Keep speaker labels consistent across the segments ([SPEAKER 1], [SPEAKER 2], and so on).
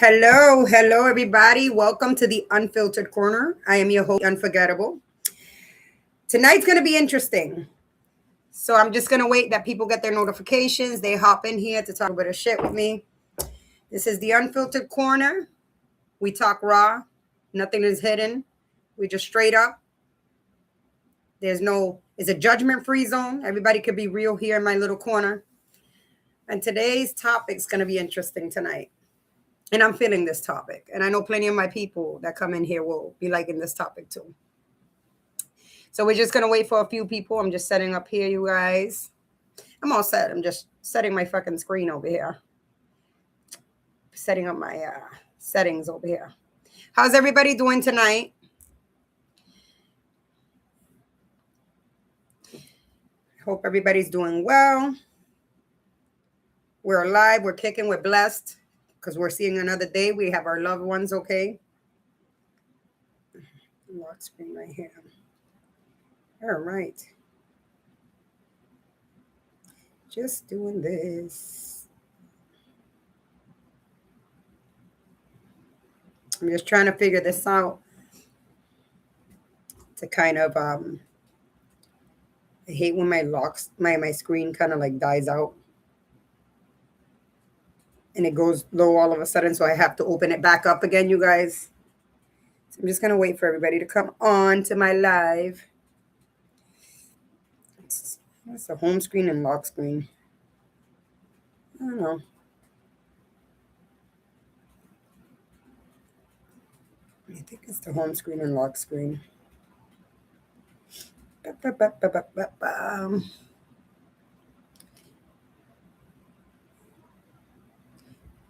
[SPEAKER 1] Hello, everybody. Welcome to the Unfiltered Corner. I am your host, Unforgettable. Tonight's going to be interesting. So I'm just going to wait that people get their notifications. They hop in here to talk a bit of shit with me. This is the Unfiltered Corner. We talk raw. Nothing is hidden. We just straight up. It's a judgment free zone. Everybody could be real here in my little corner. And today's topic's going to be interesting tonight. And I'm feeling this topic. And I know plenty of my people that come in here will be liking this topic too. So we're just going to wait for a few people. I'm just setting up here, you guys. I'm all set. I'm just setting my fucking screen over here. Setting up my settings over here. How's everybody doing tonight? Hope everybody's doing well. We're alive. We're kicking. We're blessed because we're seeing another day. We have our loved ones okay. Lock screen right here. All right. Just doing this. I'm just trying to figure this out to kind of I hate when my screen kind of like dies out and it goes low all of a sudden, so I have to open it back up again, you guys. So I'm just gonna wait for everybody to come on to my live. That's a home screen and lock screen. I don't know. I think it's the home screen and lock screen.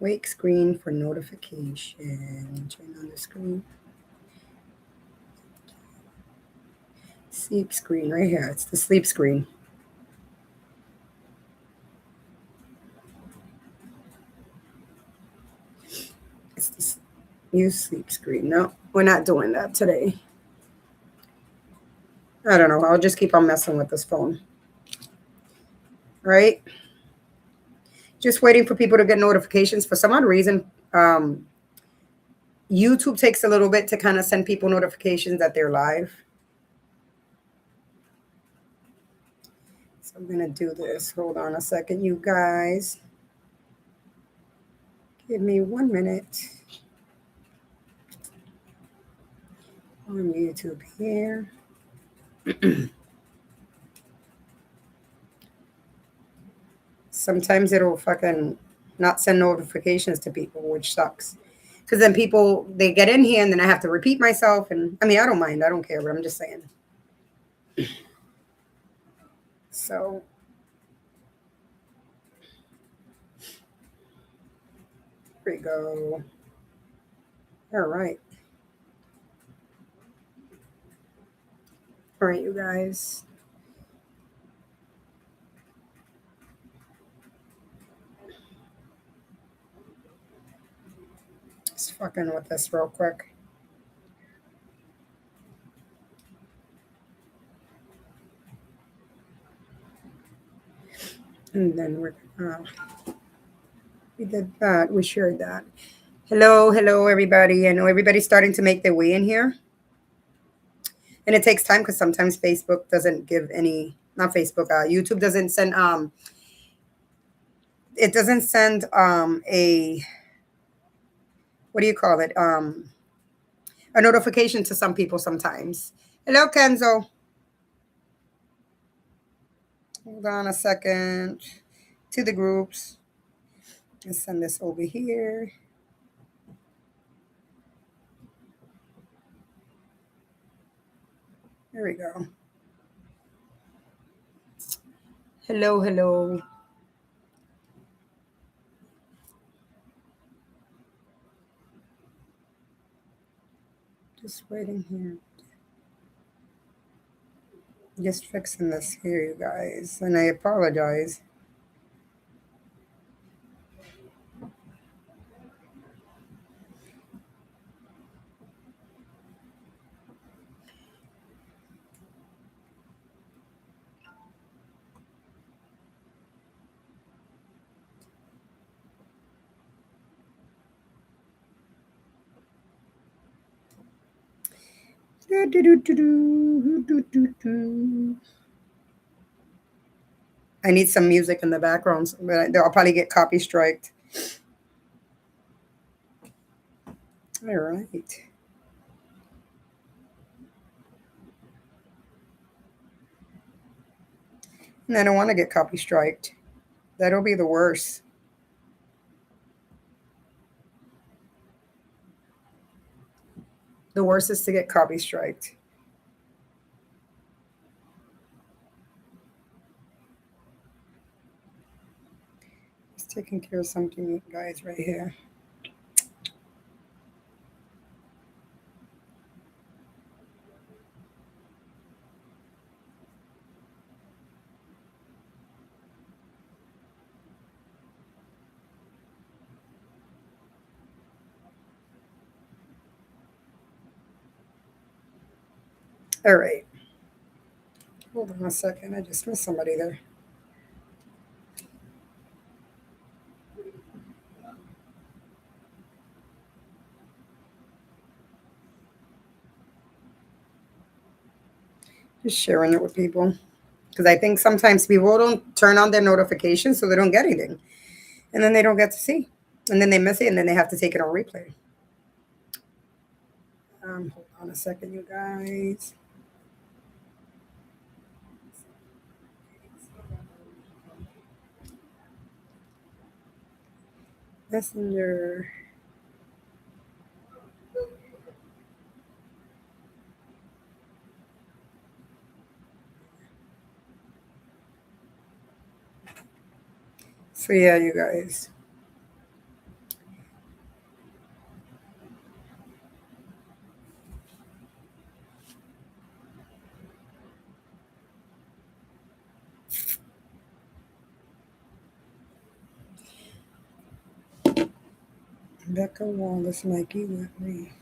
[SPEAKER 1] Wake screen for notification. Turn on the screen. Sleep screen right here. It's the sleep screen. It's the use sleep screen. No, we're not doing that today. I don't know. I'll just keep on messing with this phone. Right? Just waiting for people to get notifications. For some odd reason, YouTube takes a little bit to kind of send people notifications that they're live. So I'm going to do this. Hold on a second, you guys. Give me 1 minute. On YouTube here. Sometimes it'll fucking not send notifications to people, which sucks. Because then people, they get in here and then I have to repeat myself. And I mean, I don't mind. I don't care, but I'm just saying. So. Here we go. All right. All right, you guys. Just fucking with this real quick. And then we did that. We shared that. Hello, everybody. I know everybody's starting to make their way in here. And it takes time because sometimes Facebook doesn't give any, not Facebook, YouTube doesn't send, it doesn't send a, what do you call it? A notification to some people sometimes. Hello, Kenzo. Hold on a second. To the groups. Let's send this over here. There we go. Hello. Just waiting here. Just fixing this here, you guys. And I apologize. I need some music in the background, but I'll probably get copy striked. All right. And I don't want to get copy striked. That'll be the worst. The worst is to get copy striked. Just taking care of something, guys, right here. All right. Hold on a second. I just missed somebody there. Just sharing it with people. Because I think sometimes people don't turn on their notifications so they don't get anything. And then they don't get to see. And then they miss it and then they have to take it on replay. Hold on a second, you guys. Messenger. So yeah, you guys. Becca Wallace, Mikey with me.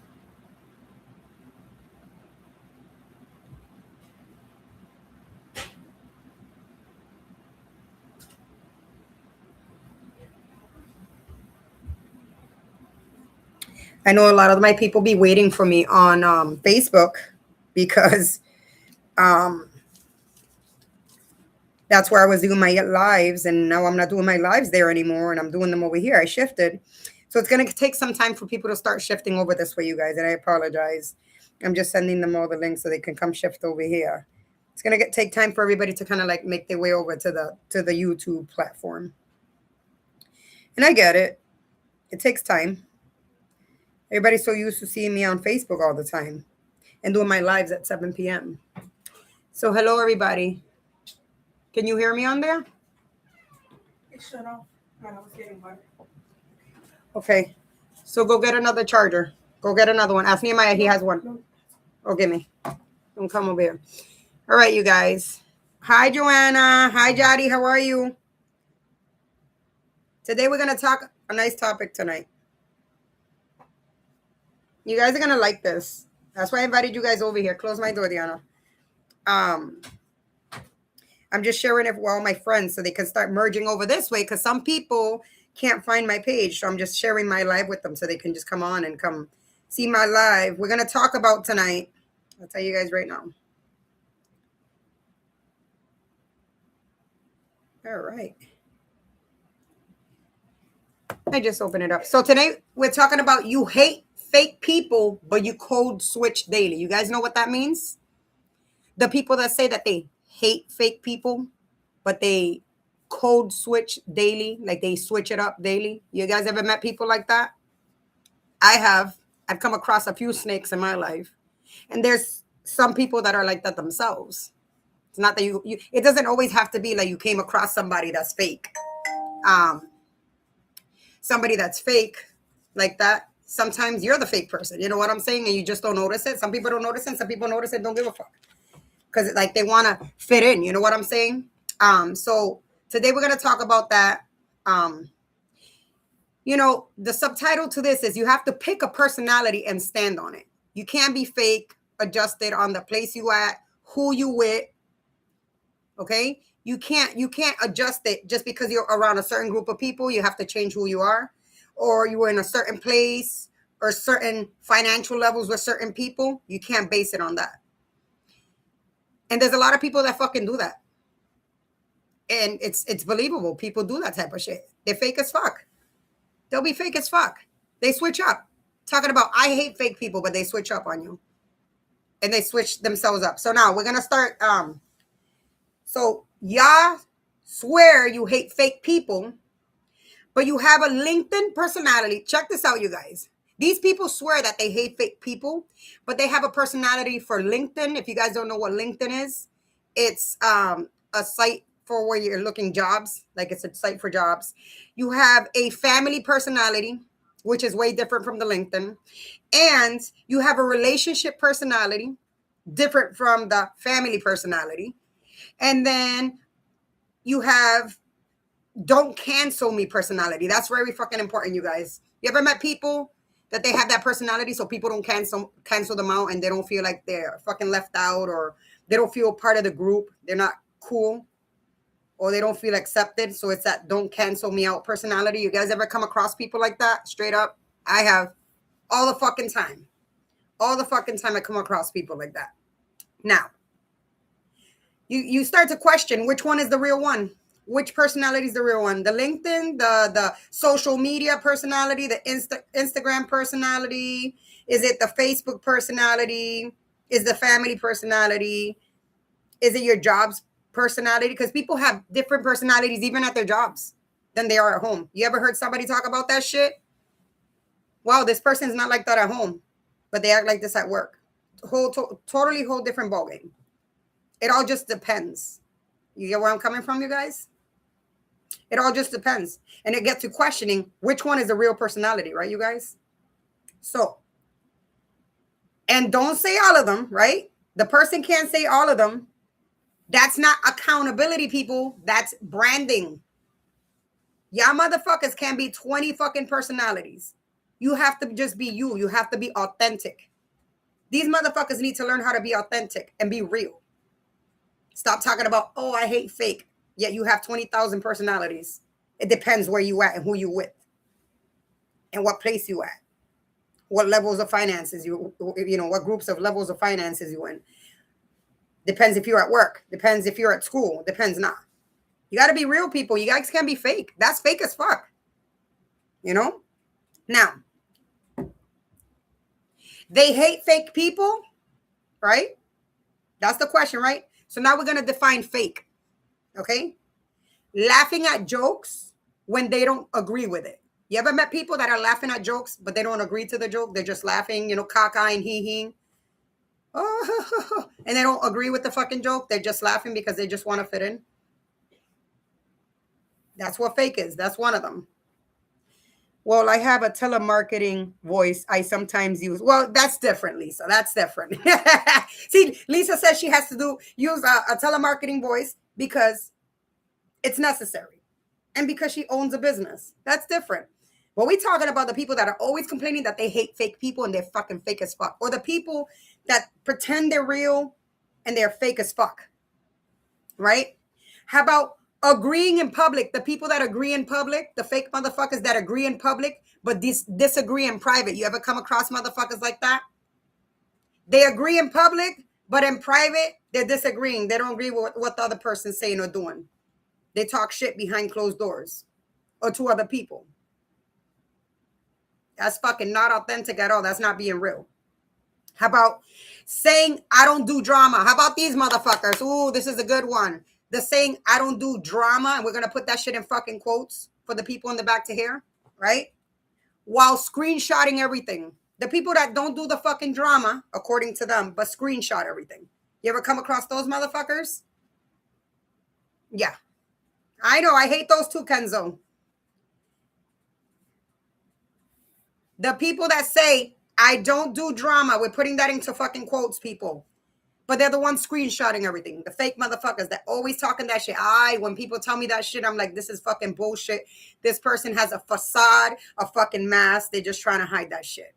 [SPEAKER 1] I know a lot of my people be waiting for me on Facebook because um, that's where I was doing my lives, and now I'm not doing my lives there anymore, and I'm doing them over here. I shifted, so it's gonna take some time for people to start shifting over this way, you guys. And I apologize. I'm just sending them all the links so they can come shift over here. It's gonna take time for everybody to kind of like make their way over to the YouTube platform, and I get it. It takes time. Everybody's so used to seeing me on Facebook all the time and doing my lives at 7 p.m. So hello, everybody. Can you hear me on there? It shut off when I was getting water. Okay. So go get another charger. Go get another one. Ask Nehemiah, he has one. Oh, give me. Don't come over here. All right, you guys. Hi, Joanna. Hi, Jody. How are you? Today we're going to talk a nice topic tonight. You guys are going to like this. That's why I invited you guys over here. Close my door, Diana. I'm just sharing it with all my friends so they can start merging over this way because some people can't find my page. So I'm just sharing my live with them so they can just come on and come see my live. We're going to talk about tonight. I'll tell you guys right now. All right. I just opened it up. So today we're talking about you hate fake people, but you code switch daily. You guys know what that means? The people that say that they hate fake people, but they code switch daily, like they switch it up daily. You guys ever met people like that? I have. I've come across a few snakes in my life. And there's some people that are like that themselves. It's not that you it doesn't always have to be like you came across somebody that's fake. Somebody that's fake like that. Sometimes you're the fake person. You know what I'm saying? And you just don't notice it. Some people don't notice it. Some people notice it, don't give a fuck. Because like they want to fit in. You know what I'm saying? So today we're going to talk about that. You know, the subtitle to this is you have to pick a personality and stand on it. You can't be fake, adjusted on the place you at, who you with. Okay? You can't adjust it just because you're around a certain group of people. You have to change who you are, or you were in a certain place, or certain financial levels with certain people, you can't base it on that. And there's a lot of people that fucking do that. And it's believable. People do that type of shit. They're fake as fuck. They'll be fake as fuck. They switch up. Talking about, I hate fake people, but they switch up on you. And they switch themselves up. So now we're going to start. So y'all swear you hate fake people, but you have a LinkedIn personality. Check this out, you guys. These people swear that they hate fake people, but they have a personality for LinkedIn. If you guys don't know what LinkedIn is, it's a site for where you're looking jobs. Like it's a site for jobs. You have a family personality, which is way different from the LinkedIn. And you have a relationship personality, different from the family personality. And then you have don't cancel me personality. That's very fucking important, you guys. You ever met people that they have that personality so people don't cancel them out and they don't feel like they're fucking left out, or they don't feel part of the group, they're not cool, or they don't feel accepted? So it's that don't cancel me out personality. You guys ever come across people like that? Straight up, I have all the fucking time. All the fucking time I come across people like that. Now, you start to question which one is the real one. Which personality is the real one? The LinkedIn, the social media personality, the Instagram personality? Is it the Facebook personality? Is the family personality? Is it your jobs personality? Because people have different personalities even at their jobs than they are at home. You ever heard somebody talk about that shit? Wow, this person's not like that at home, but they act like this at work. Totally whole different ballgame. It all just depends. You get where I'm coming from, you guys? It all just depends. And it gets to questioning which one is the real personality, right, you guys? So, and don't say all of them, right? The person can't say all of them. That's not accountability, people. That's branding. Y'all motherfuckers can be 20 fucking personalities. You have to just be you. You have to be authentic. These motherfuckers need to learn how to be authentic and be real. Stop talking about, oh, I hate fake. Yet you have 20,000 personalities. It depends where you at and who you with. And what place you at. What levels of finances what groups of levels of finances you in. Depends if you're at work. Depends if you're at school. Depends not. You got to be real, people. You guys can't be fake. That's fake as fuck. Now, they hate fake people, right? That's the question, right? So now we're going to define fake. Okay? Laughing at jokes when they don't agree with it. You ever met people that are laughing at jokes, but they don't agree to the joke? They're just laughing, cockeyed and hee-hee. Oh, and they don't agree with the fucking joke. They're just laughing because they just want to fit in. That's what fake is. That's one of them. Well, I have a telemarketing voice I sometimes use. Well, that's different, Lisa. That's different. See, Lisa says she has to use a telemarketing voice because it's necessary and because she owns a business. That's different. But we're talking about the people that are always complaining that they hate fake people and they're fucking fake as fuck. Or the people that pretend they're real and they're fake as fuck. Right? How about agreeing in public? The people that agree in public, the fake motherfuckers that agree in public but disagree in private. You ever come across motherfuckers like that? They agree in public, but in private, they're disagreeing. They don't agree with what the other person's saying or doing. They talk shit behind closed doors or to other people. That's fucking not authentic at all. That's not being real. How about saying, I don't do drama? How about these motherfuckers? Ooh, this is a good one. The saying, I don't do drama. And we're going to put that shit in fucking quotes for the people in the back to hear. Right? While screenshotting everything. The people that don't do the fucking drama, according to them, but screenshot everything. You ever come across those motherfuckers? Yeah. I know. I hate those too, Kenzo. The people that say, I don't do drama, we're putting that into fucking quotes, people. But they're the ones screenshotting everything. The fake motherfuckers that always talking that shit. When people tell me that shit, I'm like, this is fucking bullshit. This person has a facade, a fucking mask. They're just trying to hide that shit.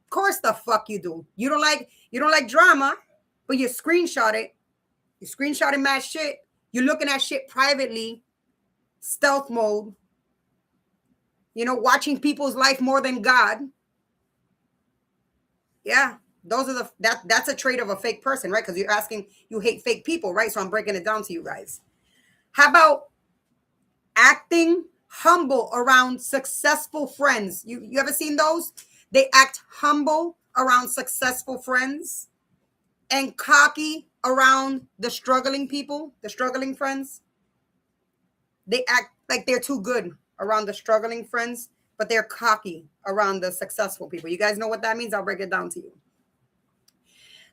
[SPEAKER 1] Of course the fuck you do. You don't like drama, but you screenshot it. You're screenshotting mad shit. You're looking at shit privately. Stealth mode. Watching people's life more than God. Yeah. Those are that's a trait of a fake person, right? Because you're asking, you hate fake people, right? So I'm breaking it down to you guys. How about acting humble around successful friends? You ever seen those? They act humble around successful friends and cocky around the struggling people, the struggling friends. They act like they're too good around the struggling friends, but they're cocky around the successful people. You guys know what that means? I'll break it down to you.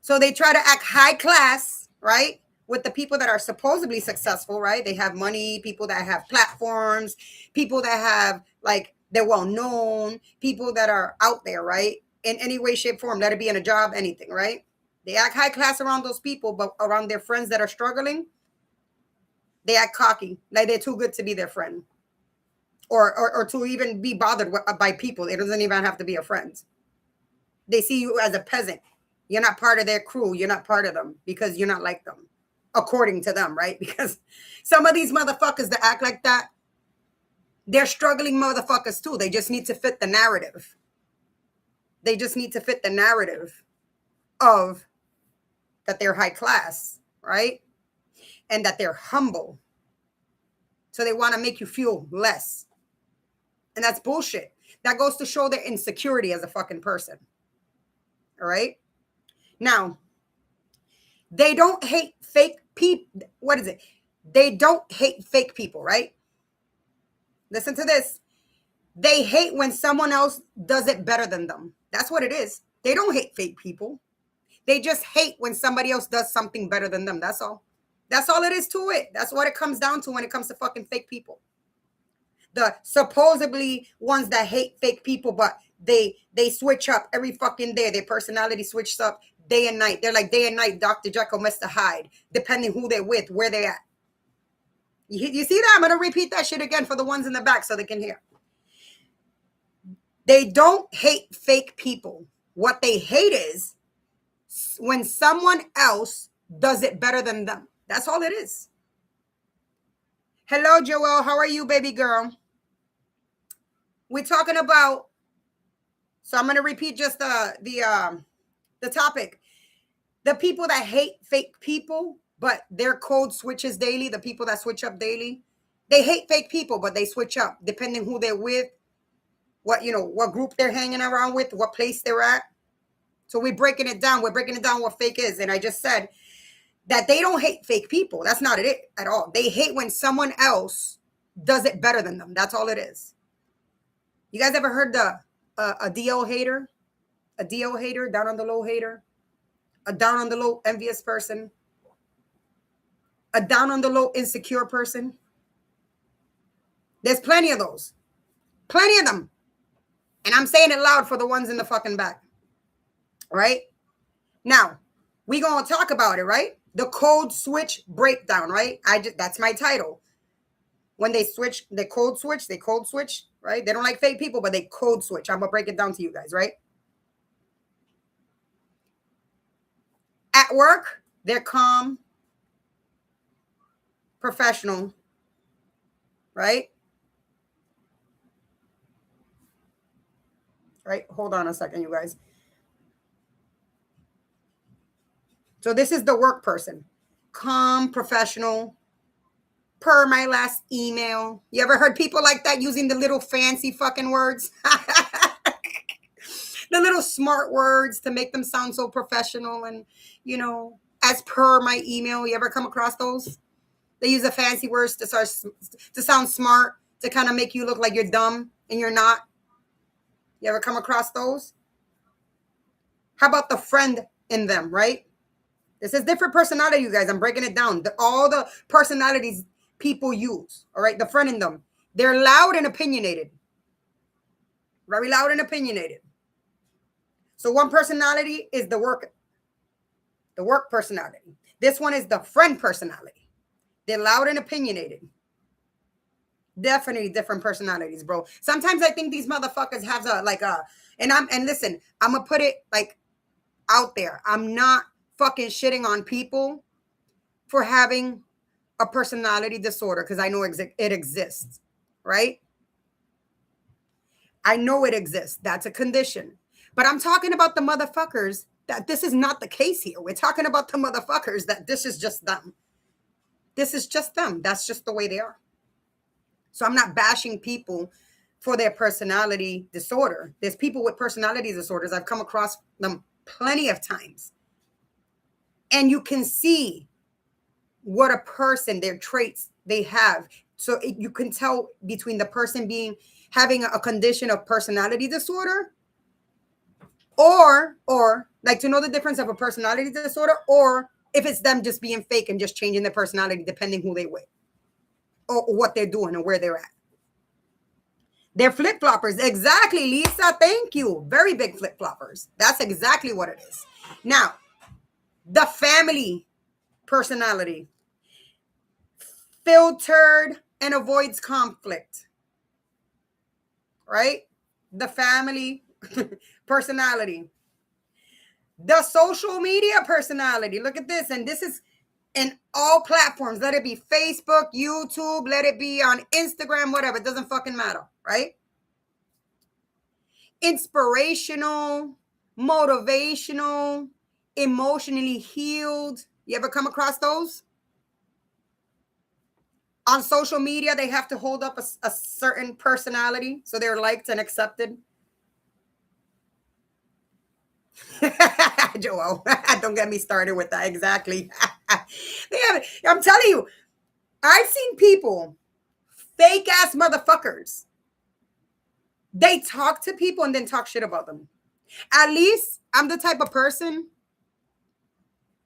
[SPEAKER 1] So they try to act high class, right? With the people that are supposedly successful, right? They have money, people that have platforms, people that have, like, they're well known, people that are out there, right? In any way, shape, form, let it be in a job, anything, right? They act high class around those people, but around their friends that are struggling, they act cocky, like they're too good to be their friend, or to even be bothered by people. It doesn't even have to be a friend. They see you as a peasant. You're not part of their crew. You're not part of them because you're not like them, according to them, right? Because some of these motherfuckers that act like that, they're struggling motherfuckers too. They just need to fit the narrative. They just need to fit the narrative of that they're high class, right? And that they're humble. So they want to make you feel less. And that's bullshit. That goes to show their insecurity as a fucking person. All right? Now, they don't hate fake people. What is it? They don't hate fake people, right? Listen to this. They hate when someone else does it better than them. That's what it is. They don't hate fake people. They just hate when somebody else does something better than them. That's all. That's all it is to it. That's what it comes down to when it comes to fucking fake people. The supposedly ones that hate fake people, but they switch up every fucking day. Their personality switches up day and night. They're like day and night, Dr. Jekyll, Mr. Hyde, depending who they're with, where they're at. You see that? I'm going to repeat that shit again for the ones in the back so they can hear. They don't hate fake people. What they hate is when someone else does it better than them. That's all it is. Hello, Joelle. How are you, baby girl? We're talking about, so I'm going to repeat just the topic. The people that hate fake people, but their code switches daily, the people that switch up daily, they hate fake people, but they switch up depending who they're with, what group they're hanging around with, what place they're at. So we're breaking it down. We're breaking it down what fake is. And I just said that they don't hate fake people. That's not it at all. They hate when someone else does it better than them. That's all it is. You guys ever heard a DL hater? A DL hater, down on the low hater? A down on the low envious person? A down on the low insecure person? There's plenty of those. Plenty of them. And I'm saying it loud for the ones in the fucking back. Right? Now, we gonna talk about it, right? The code switch breakdown, right? That's my title. When they switch, they code switch, right? They don't like fake people, but they code switch. I'm gonna break it down to you guys, right? At work, they're calm, professional, right? Right? Hold on a second, you guys. So this is the work person. Calm, professional, per my last email. You ever heard people like that using the little fancy fucking words? The little smart words to make them sound so professional and, as per my email. You ever come across those? They use the fancy words to sound smart, to kind of make you look like you're dumb and you're not. You ever come across those? How about the friend in them, right? This is different personality, you guys. I'm breaking it down. All the personalities people use, all right? The friend in them. They're loud and opinionated. Very loud and opinionated. So one personality is the work personality. This one is the friend personality. They're loud and opinionated. Definitely different personalities, bro. Sometimes I think these motherfuckers have and listen, I'm gonna put it like out there. I'm not fucking shitting on people for having a personality disorder because I know it exists, right? I know it exists. That's a condition. But I'm talking about the motherfuckers that this is not the case here. We're talking about the motherfuckers that this is just them. This is just them. That's just the way they are. So I'm not bashing people for their personality disorder. There's people with personality disorders. I've come across them plenty of times. And you can see what a person, their traits they have. So you can tell between the person having a condition of personality disorder or like to know the difference of a personality disorder, or if it's them just being fake and just changing their personality depending who they with or what they're doing or where they're at. They're flip-floppers. Exactly, Lisa. Thank you. Very big flip-floppers. That's exactly what it is. Now, the family personality. Filtered and avoids conflict. Right? The family personality. The social media personality. Look at this. And this is in all platforms. Let it be Facebook, YouTube, let it be on Instagram, whatever. It doesn't fucking matter. Right? Inspirational, motivational, emotionally healed. You ever come across those? On social media, they have to hold up a certain personality so they're liked and accepted. Joel, don't get me started with that. Exactly. I'm telling you, I've seen people, fake ass motherfuckers. They talk to people and then talk shit about them. At least I'm the type of person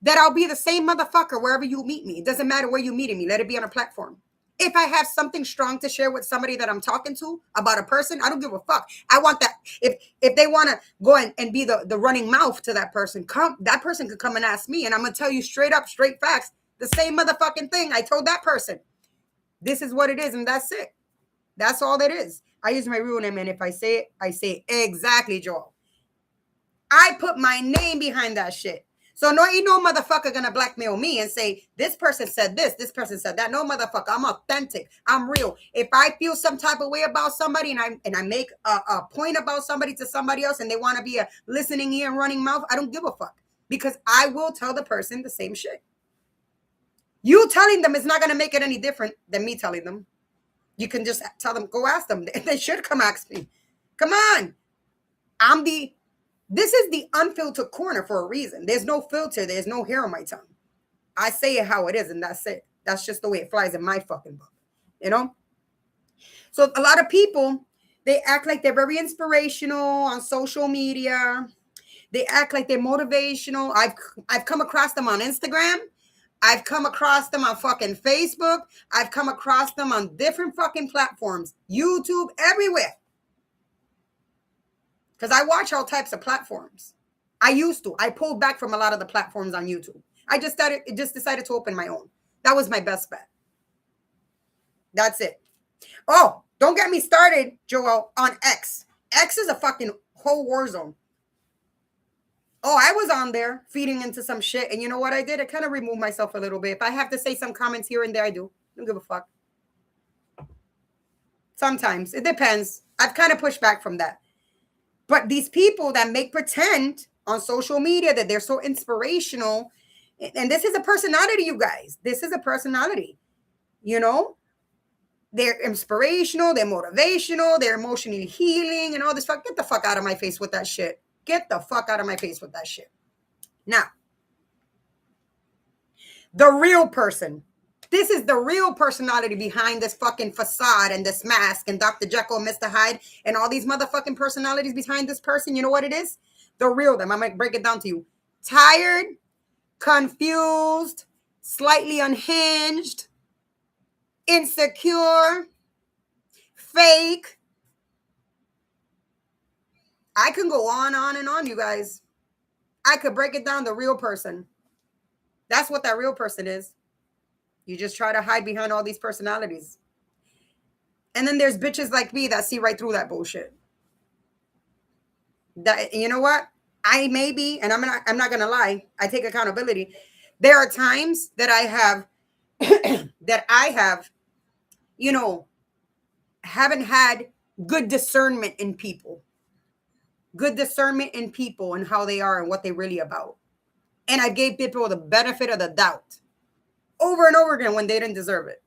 [SPEAKER 1] that I'll be the same motherfucker wherever you meet me. It doesn't matter where you meeting me. Let it be on a platform. If I have something strong to share with somebody that I'm talking to about a person, I don't give a fuck. I want that. If they want to go and be the running mouth to that person, that person could come and ask me, and I'm going to tell you straight up, straight facts, the same motherfucking thing I told that person. This is what it is, and that's it. That's all it is. I use my real name, and if I say it, I say it. Exactly, Joel. I put my name behind that shit. So ain't no motherfucker gonna blackmail me and say, this person said this person said that. No motherfucker, I'm authentic. I'm real. If I feel some type of way about somebody and I make a point about somebody to somebody else and they want to be a listening ear and running mouth, I don't give a fuck. Because I will tell the person the same shit. You telling them is not gonna make it any different than me telling them. You can just tell them, go ask them. They should come ask me. Come on. This is the unfiltered corner for a reason. There's no filter. There's no hair on my tongue. I say it how it is, and that's it. That's just the way it flies in my fucking book, you know? So a lot of people, they act like they're very inspirational on social media. They act like they're motivational. I've come across them on Instagram. I've come across them on fucking Facebook. I've come across them on different fucking platforms. YouTube, everywhere. Because I watch all types of platforms. I used to. I pulled back from a lot of the platforms on YouTube. I just decided to open my own. That was my best bet. That's it. Oh, don't get me started, Joel, on X. X is a fucking whole war zone. Oh, I was on there feeding into some shit. And you know what I did? I kind of removed myself a little bit. If I have to say some comments here and there, I do. Don't give a fuck. Sometimes. It depends. I've kind of pushed back from that. But these people that make pretend on social media that they're so inspirational, and this is a personality, you guys. This is a personality. You know? They're inspirational, they're motivational, they're emotionally healing, and all this fuck. Get the fuck out of my face with that shit. Get the fuck out of my face with that shit. Now, the real person. This is the real personality behind this fucking facade and this mask and Dr. Jekyll and Mr. Hyde and all these motherfucking personalities behind this person. You know what it is? The real them. I'm going to break it down to you. Tired, confused, slightly unhinged, insecure, fake. I can go on and on, you guys. I could break it down, the real person. That's what that real person is. You just try to hide behind all these personalities. And then there's bitches like me that see right through that bullshit. That, you know what? I may be, and I'm not gonna lie, I take accountability. There are times that I have, haven't had good discernment in people. good discernment in people and how they are and what they're really about. And I gave people the benefit of the doubt over and over again when they didn't deserve it.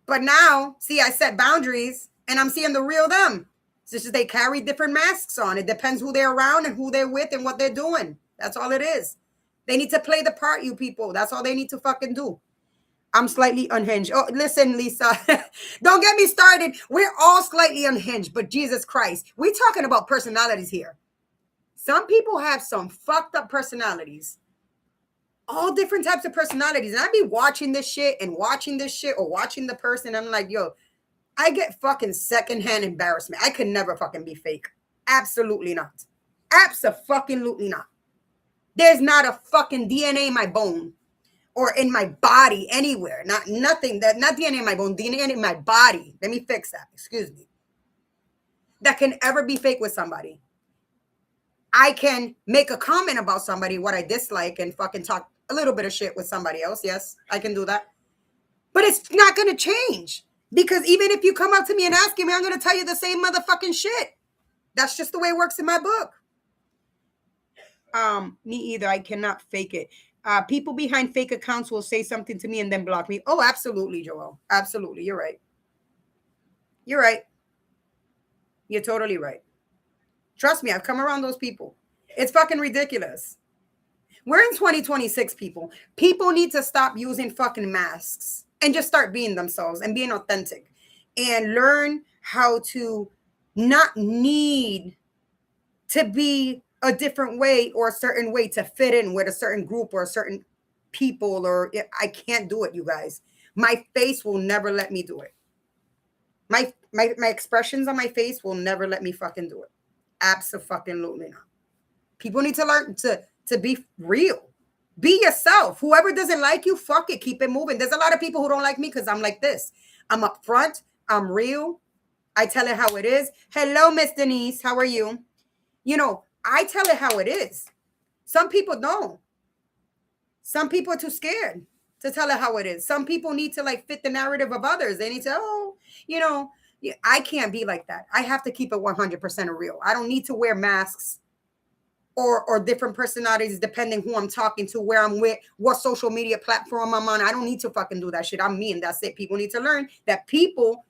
[SPEAKER 1] But now, see, I set boundaries and I'm seeing the real them. It's just they carry different masks on. It depends who they're around and who they're with and what they're doing. That's all it is. They need to play the part, you people. That's all they need to fucking do. I'm slightly unhinged. Oh, listen, Lisa. Don't get me started. We're all slightly unhinged, but Jesus Christ. We're talking about personalities here. Some people have some fucked up personalities. All different types of personalities. And I be watching this shit or watching the person. I'm like, yo, I get fucking secondhand embarrassment. I could never fucking be fake. Absolutely not. Abso-fucking-lutely not. There's not a fucking DNA in my bone or in my body anywhere. Not DNA in my bone, DNA in my body. Let me fix that. Excuse me. That can ever be fake with somebody. I can make a comment about somebody, what I dislike, and fucking talk a little bit of shit with somebody else. Yes, I can do that. But it's not going to change. Because even if you come up to me and ask me, I'm going to tell you the same motherfucking shit. That's just the way it works in my book. Me either. I cannot fake it. People behind fake accounts will say something to me and then block me. Oh, absolutely, Joel. Absolutely. You're right. You're right. You're totally right. Trust me, I've come around those people. It's fucking ridiculous. We're in 2026, people. People need to stop using fucking masks and just start being themselves and being authentic and learn how to not need to be a different way or a certain way to fit in with a certain group or a certain people. Or I can't do it, you guys. My face will never let me do it. My expressions on my face will never let me fucking do it. Abso-fucking-lutely not. People need to learn to be real. Be yourself. Whoever doesn't like you, fuck it. Keep it moving. There's a lot of people who don't like me because I'm like this. I'm upfront. I'm real. I tell it how it is. Hello, Miss Denise. How are you? You know, I tell it how it is. Some people don't. Some people are too scared to tell it how it is. Some people need to like fit the narrative of others. They need to, I can't be like that. I have to keep it 100% real. I don't need to wear masks or different personalities depending who I'm talking to, where I'm with, what social media platform I'm on. I don't need to fucking do that shit. I'm me and that's it. People need to learn that people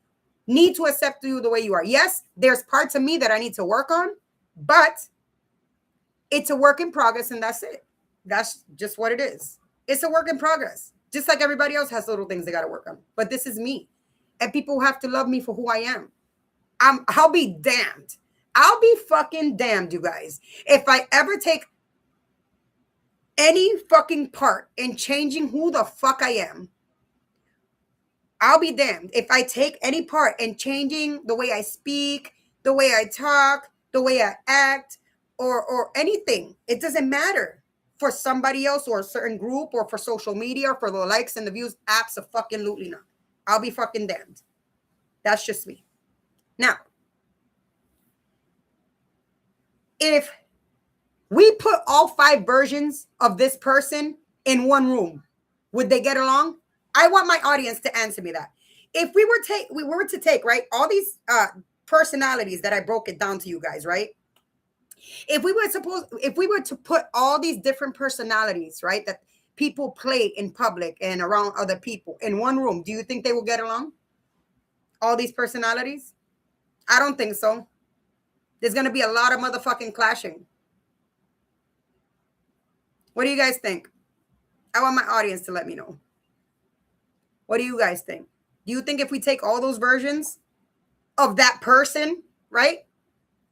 [SPEAKER 1] need to accept you the way you are. Yes, there's parts of me that I need to work on, but it's a work in progress and that's it. That's just what it is. It's a work in progress. Just like everybody else has little things they got to work on. But this is me. And people have to love me for who I am. I'll be damned. I'll be fucking damned, you guys. If I ever take any fucking part in changing who the fuck I am, I'll be damned. If I take any part in changing the way I speak, the way I talk, the way I act, or anything, it doesn't matter for somebody else or a certain group or for social media or for the likes and the views. Abso-fucking-lutely not. I'll be fucking damned. That's just me. Now, if we put all 5 versions of this person in one room, would they get along? I want my audience to answer me that. If we were to take right all these personalities that I broke it down to you guys, right? If we were to put all these different personalities, right, that people play in public and around other people in one room, do you think they will get along? All these personalities? I don't think so. There's going to be a lot of motherfucking clashing. What do you guys think? I want my audience to let me know. What do you guys think? Do you think if we take all those versions of that person, right,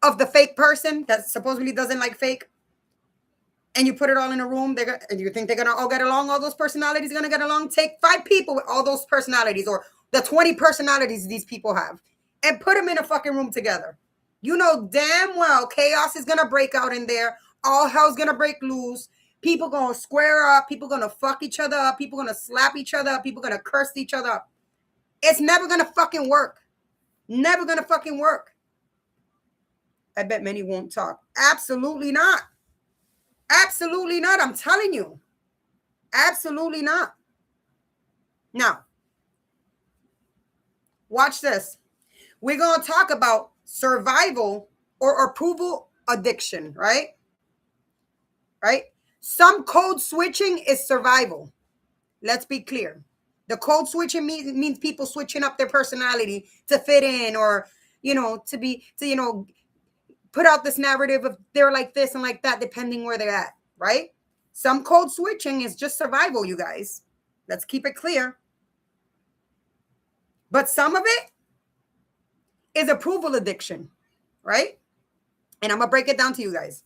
[SPEAKER 1] of the fake person that supposedly doesn't like fake, and you put it all in a room, and you think they're going to all get along? All those personalities are going to get along? Take 5 people with all those personalities or the 20 personalities these people have and put them in a fucking room together. You know damn well chaos is going to break out in there. All hell's going to break loose. People going to square up. People going to fuck each other up. People going to slap each other up. People going to curse each other up. It's never going to fucking work. Never going to fucking work. I bet many won't talk. Absolutely not. Absolutely not. I'm telling you. Absolutely not. Now, watch this. We're going to talk about survival or approval addiction, right? Right? Some code switching is survival. Let's be clear. The code switching means people switching up their personality to fit in, or, to put out this narrative of they're like this and like that, depending where they're at, right? Some code switching is just survival, you guys. Let's keep it clear. But some of it is approval addiction, right? And I'm going to break it down to you guys.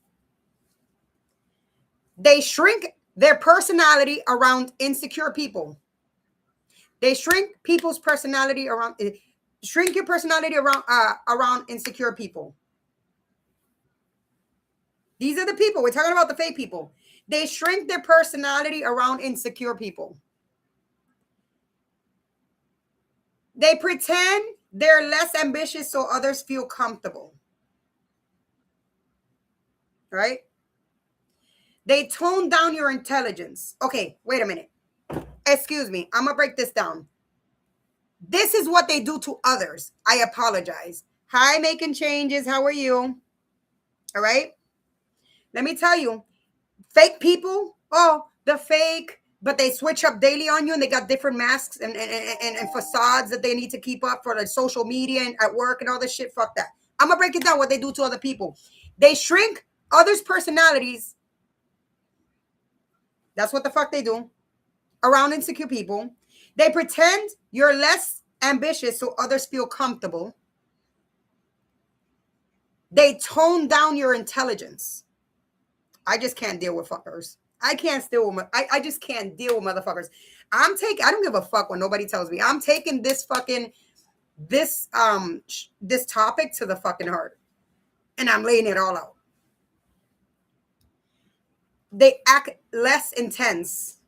[SPEAKER 1] They shrink their personality around insecure people. They shrink people's personality around, shrink your personality around insecure people. These are the people. We're talking about the fake people. They shrink their personality around insecure people. They pretend they're less ambitious so others feel comfortable. Right? They tone down your intelligence. Okay, wait a minute. Excuse me. I'm going to break this down. This is what they do to others. I apologize. Hi, Making Changes. How are you? All right. Let me tell you, fake people, they're fake, but they switch up daily on you, and they got different masks and facades that they need to keep up for like social media and at work and all this shit. Fuck that. I'm going to break it down what they do to other people. They shrink others' personalities. That's what the fuck they do around insecure people. They pretend you're less ambitious so others feel comfortable. They tone down your intelligence. I just can't deal with fuckers. I just can't deal with motherfuckers. I don't give a fuck when nobody tells me. I'm taking this topic to the fucking heart. And I'm laying it all out. They act less intense.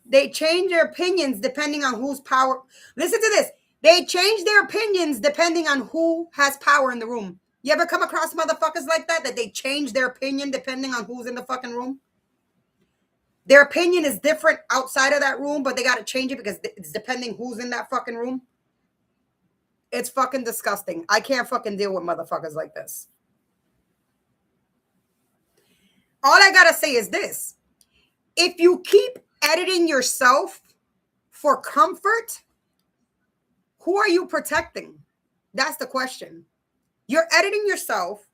[SPEAKER 1] They change their opinions depending on who's power. Listen to this. They change their opinions depending on who has power in the room. You ever come across motherfuckers like that they change their opinion depending on who's in the fucking room? Their opinion is different outside of that room, but they got to change it because it's depending who's in that fucking room. It's fucking disgusting. I can't fucking deal with motherfuckers like this. All I got to say is this. If you keep editing yourself for comfort, who are you protecting? That's the question. You're editing yourself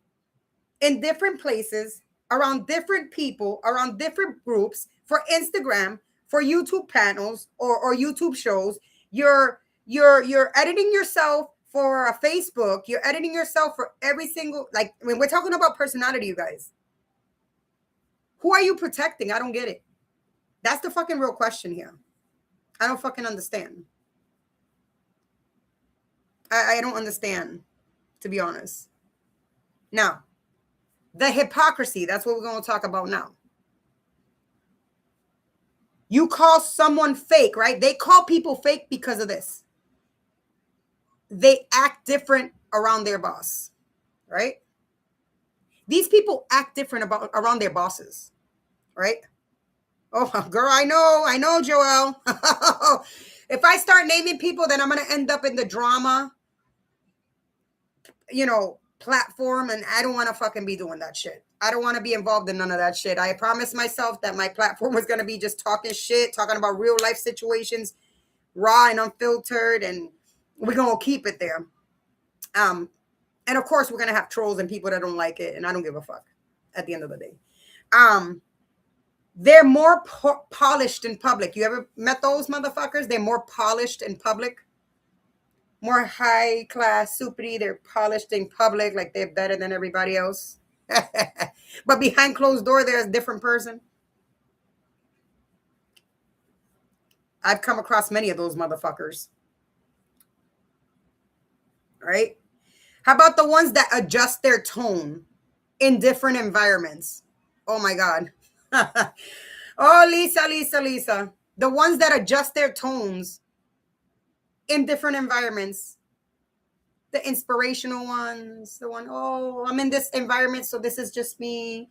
[SPEAKER 1] in different places, around different people, around different groups, for Instagram, for YouTube panels or YouTube shows. You're editing yourself for a Facebook. You're editing yourself for every single, we're talking about personality, you guys. Who are you protecting? I don't get it. That's the fucking real question here. I don't fucking understand. I don't understand, to be honest. Now, the hypocrisy, that's what we're going to talk about now. You call someone fake, right? They call people fake because of this. They act different around their boss, right? These people act different around their bosses, right? Oh, girl, I know, Joelle. If I start naming people, then I'm going to end up in the drama, platform, and I don't want to fucking be doing that shit. I don't want to be involved in none of that shit. I promised myself that my platform was going to be just talking shit, talking about real life situations, raw and unfiltered, and we're going to keep it there. And of course, we're going to have trolls and people that don't like it, and I don't give a fuck at the end of the day. They're more polished in public. You ever met those motherfuckers? They're more polished in public. More high class, superi. They're polished in public, like they're better than everybody else. But behind closed door, they're a different person. I've come across many of those motherfuckers. Right? How about the ones that adjust their tone in different environments? Oh my God. Oh, Lisa. The ones that adjust their tones in different environments. The inspirational ones. The one, I'm in this environment, so this is just me.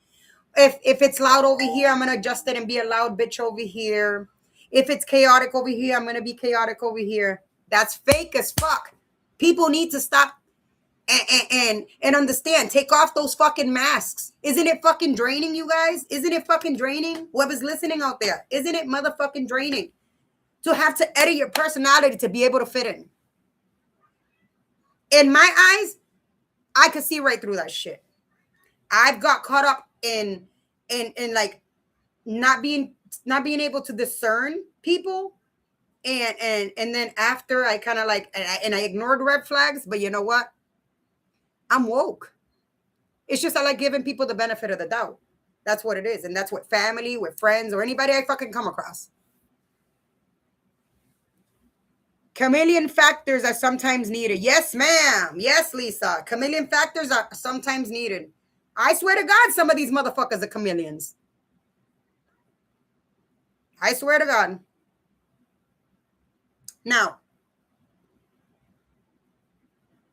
[SPEAKER 1] If it's loud over here, I'm going to adjust it and be a loud bitch over here. If it's chaotic over here, I'm going to be chaotic over here. That's fake as fuck. People need to stop and understand. Take off those fucking masks. Isn't it fucking draining, you guys? Isn't it fucking draining? Whoever's listening out there, isn't it motherfucking draining to have to edit your personality to be able to fit in? In my eyes, I could see right through that shit. I've got caught up in like not being able to discern people, and then after I kind of like and I ignored red flags. But you know what? I'm woke. It's just I like giving people the benefit of the doubt. That's what it is, and that's what family, with friends, or anybody I fucking come across. Chameleon factors are sometimes needed. Yes, ma'am. Yes, Lisa. Chameleon factors are sometimes needed. I swear to God, some of these motherfuckers are chameleons. I swear to God. Now,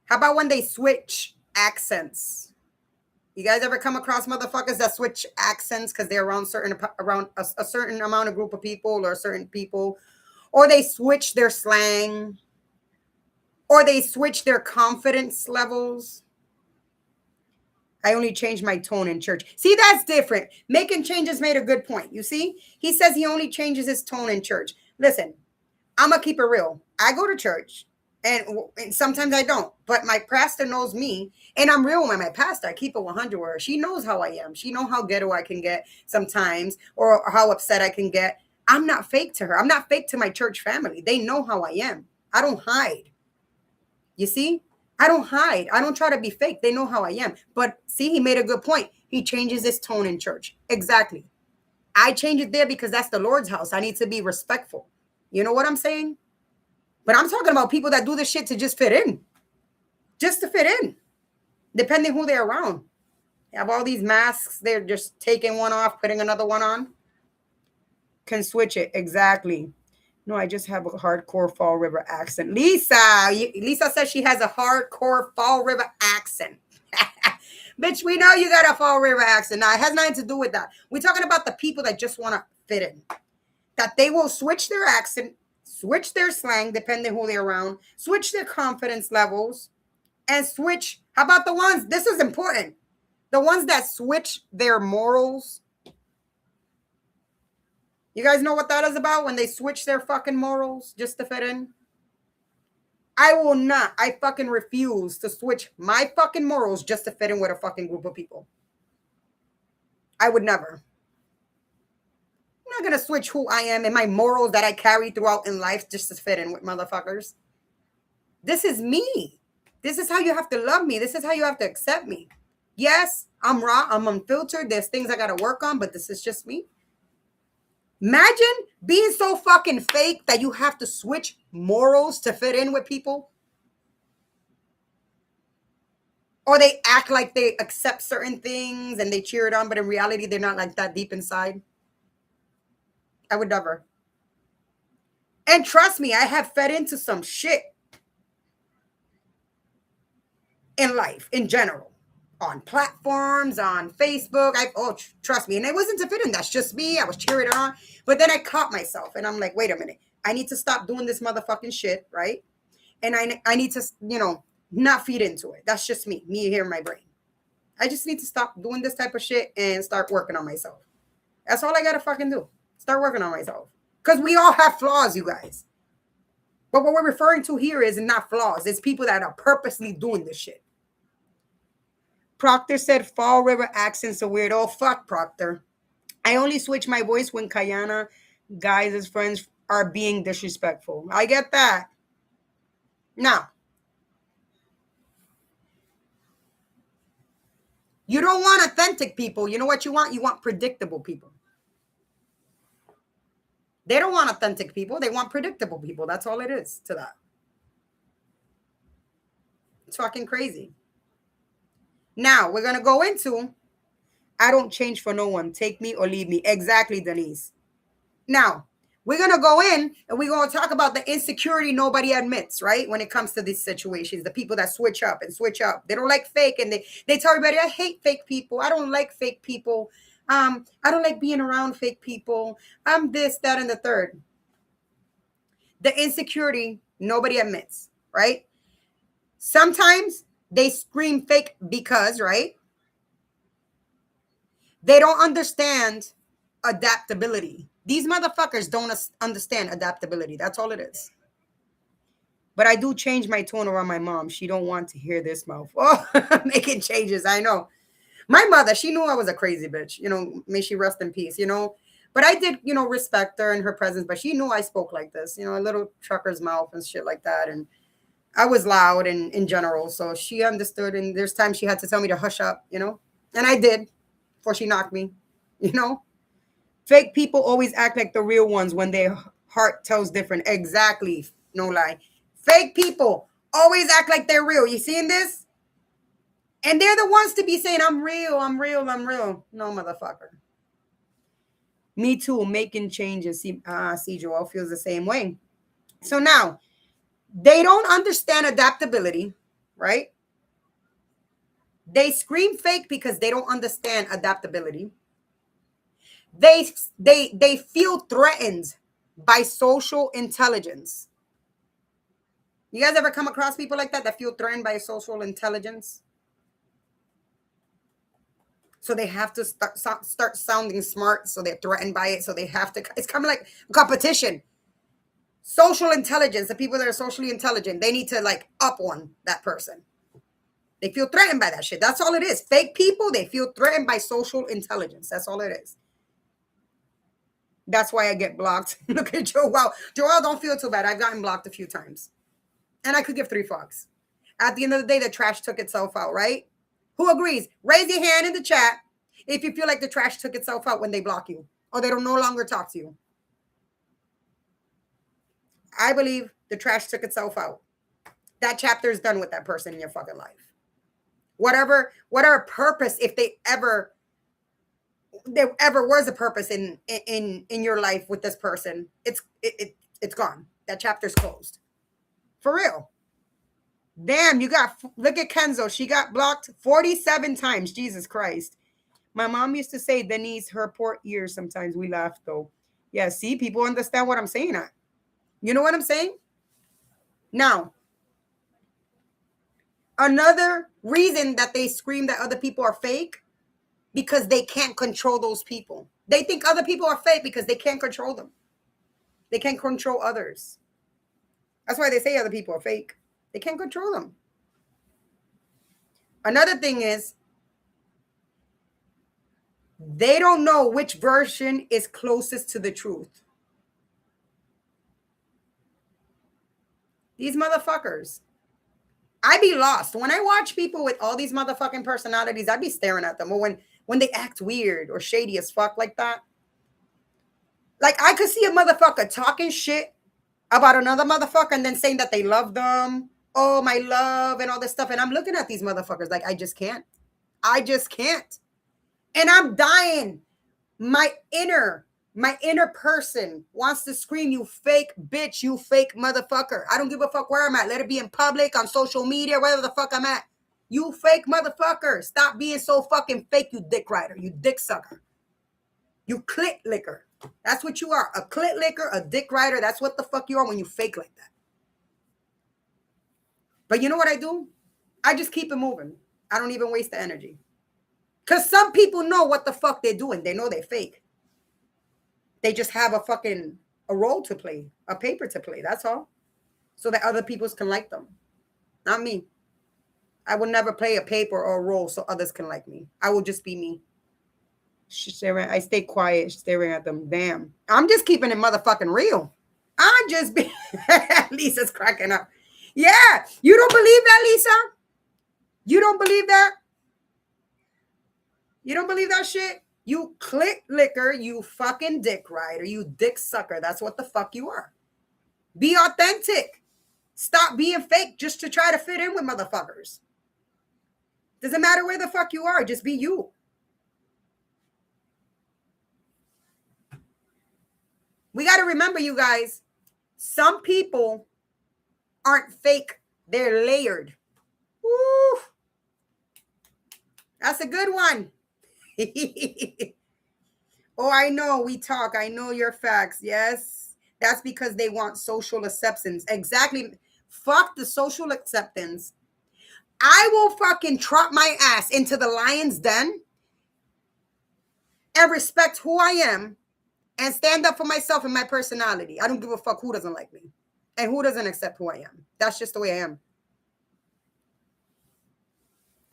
[SPEAKER 1] how about when they switch accents? You guys ever come across motherfuckers that switch accents because they're around a certain amount of group of people or certain people, or they switch their slang, or they switch their confidence levels? I only changed my tone in church. See, that's different. Making changes made a good point. You see, he says he only changes his tone in church. Listen, I'm gonna keep it real. I go to church. And sometimes I don't, but my pastor knows me, and I'm real with my pastor. I keep it 100 with her. She knows how I am. She knows how ghetto I can get sometimes, or how upset I can get. I'm not fake to her. I'm not fake to my church family. They know how I am. I don't hide. You see, I don't hide. I don't try to be fake. They know how I am. But see, he made a good point. He changes his tone in church. Exactly. I change it there because that's the Lord's house. I need to be respectful. You know what I'm saying? But I'm talking about people that do this shit to just fit in. Just to fit in. Depending who they're around. They have all these masks. They're just taking one off, putting another one on. Can switch it. Exactly. No, I just have a hardcore Fall River accent. Lisa says she has a hardcore Fall River accent. Bitch, we know you got a Fall River accent. Now, it has nothing to do with that. We're talking about the people that just want to fit in. That they will switch their accent, switch their slang, depending who they're around, switch their confidence levels, and switch. How about the ones, this is important, the ones that switch their morals? You guys know what that is about when they switch their fucking morals just to fit in? I will not. I fucking refuse to switch my fucking morals just to fit in with a fucking group of people. I would never. I'm not going to switch who I am and my morals that I carry throughout in life just to fit in with motherfuckers. This is me. This is how you have to love me. This is how you have to accept me. Yes, I'm raw. I'm unfiltered. There's things I got to work on, but this is just me. Imagine being so fucking fake that you have to switch morals to fit in with people. Or they act like they accept certain things and they cheer it on, but in reality, they're not like that deep inside. I would never. And trust me, I have fed into some shit in life, in general. On platforms, on Facebook. Trust me. And it wasn't to fit in. That's just me. I was cheering it on. But then I caught myself and I'm like, wait a minute. I need to stop doing this motherfucking shit, right? And I need to, not feed into it. That's just me here in my brain. I just need to stop doing this type of shit and start working on myself. That's all I got to fucking do. Start working on myself. Because we all have flaws, you guys. But what we're referring to here is not flaws. It's people that are purposely doing this shit. Proctor said Fall River accent's a weird. Oh, fuck, Proctor. I only switch my voice when Kayana guys as friends are being disrespectful. I get that. Now, you don't want authentic people. You know what you want? You want predictable people. They don't want authentic people. They want predictable people. That's all it is to that. It's fucking crazy. Now, we're going to go into, I don't change for no one. Take me or leave me. Exactly, Denise. Now, we're going to go in and we're going to talk about the insecurity nobody admits, right? When it comes to these situations, the people that switch up and switch up. They don't like fake, and they tell everybody, I hate fake people. I don't like fake people. I don't like being around fake people. I'm this, that, and the third. The insecurity nobody admits, right? Sometimes they scream fake because, right? They don't understand adaptability. These motherfuckers don't understand adaptability. That's all it is. But I do change my tone around my mom. She don't want to hear this mouth. Oh, making changes. I know. My mother, she knew I was a crazy bitch. May she rest in peace. But I did, respect her and her presence. But she knew I spoke like this, a little trucker's mouth and shit like that. And I was loud and in general. So she understood. And there's times she had to tell me to hush up. And I did before she knocked me, you know. Fake people always act like the real ones when their heart tells different. Exactly. No lie. Fake people always act like they're real. You seeing this? And they're the ones to be saying, I'm real, I'm real, I'm real. No, motherfucker. Me too, making changes. See, Joel feels the same way. So now, they don't understand adaptability, right? They scream fake because they don't understand adaptability. They feel threatened by social intelligence. You guys ever come across people like that feel threatened by social intelligence? So they have to start sounding smart. So they're threatened by it. So they have to. It's kind of like a competition. Social intelligence. The people that are socially intelligent, they need to like up on that person. They feel threatened by that shit. That's all it is. Fake people, they feel threatened by social intelligence. That's all it is. That's why I get blocked. Look at Joel. Wow. Joel, don't feel too bad. I've gotten blocked a few times. And I could give 3 fucks. At the end of the day, the trash took itself out, right? Who agrees? Raise your hand in the chat if you feel like the trash took itself out when they block you or they don't no longer talk to you. I believe the trash took itself out. That chapter is done with that person in your fucking life. Whatever purpose, if there ever was a purpose in your life with this person, it's gone. That chapter's closed. For real. Damn, look at Kenzo. She got blocked 47 times. Jesus Christ. My mom used to say, Denise, her poor ears. Sometimes we laugh though. Yeah, see, people understand what I'm saying. You know what I'm saying? Now, another reason that they scream that other people are fake, because they can't control those people. They think other people are fake because they can't control them. They can't control others. That's why they say other people are fake. They can't control them. Another thing is, they don't know which version is closest to the truth. These motherfuckers. I be lost. When I watch people with all these motherfucking personalities, I be staring at them. Or when they act weird or shady as fuck like that. Like, I could see a motherfucker talking shit about another motherfucker and then saying that they love them. Oh, my love and all this stuff. And I'm looking at these motherfuckers like, I just can't. I just can't. And I'm dying. My inner person wants to scream, you fake bitch, you fake motherfucker. I don't give a fuck where I'm at. Let it be in public, on social media, wherever the fuck I'm at. You fake motherfucker. Stop being so fucking fake, you dick rider, you dick sucker. You clit licker. That's what you are. A clit licker, a dick rider. That's what the fuck you are when you fake like that. But you know what I do? I just keep it moving. I don't even waste the energy. Because some people know what the fuck they're doing. They know they're fake. They just have a role to play, a paper to play. That's all. So that other people can like them. Not me. I will never play a paper or a role so others can like me. I will just be me. I stay quiet, staring at them. Damn. I'm just keeping it motherfucking real. I'm just being... Lisa's cracking up. Yeah. You don't believe that, Lisa? You don't believe that? You don't believe that shit? You clit licker, you fucking dick rider, you dick sucker. That's what the fuck you are. Be authentic. Stop being fake just to try to fit in with motherfuckers. Doesn't matter where the fuck you are. Just be you. We got to remember, you guys, some people aren't fake. They're layered. Woo. That's a good one. Oh, I know. We talk. I know your facts. Yes. That's because they want social acceptance. Exactly. Fuck the social acceptance. I will fucking trot my ass into the lion's den and respect who I am and stand up for myself and my personality. I don't give a fuck who doesn't like me and who doesn't accept who I am. That's just the way I am.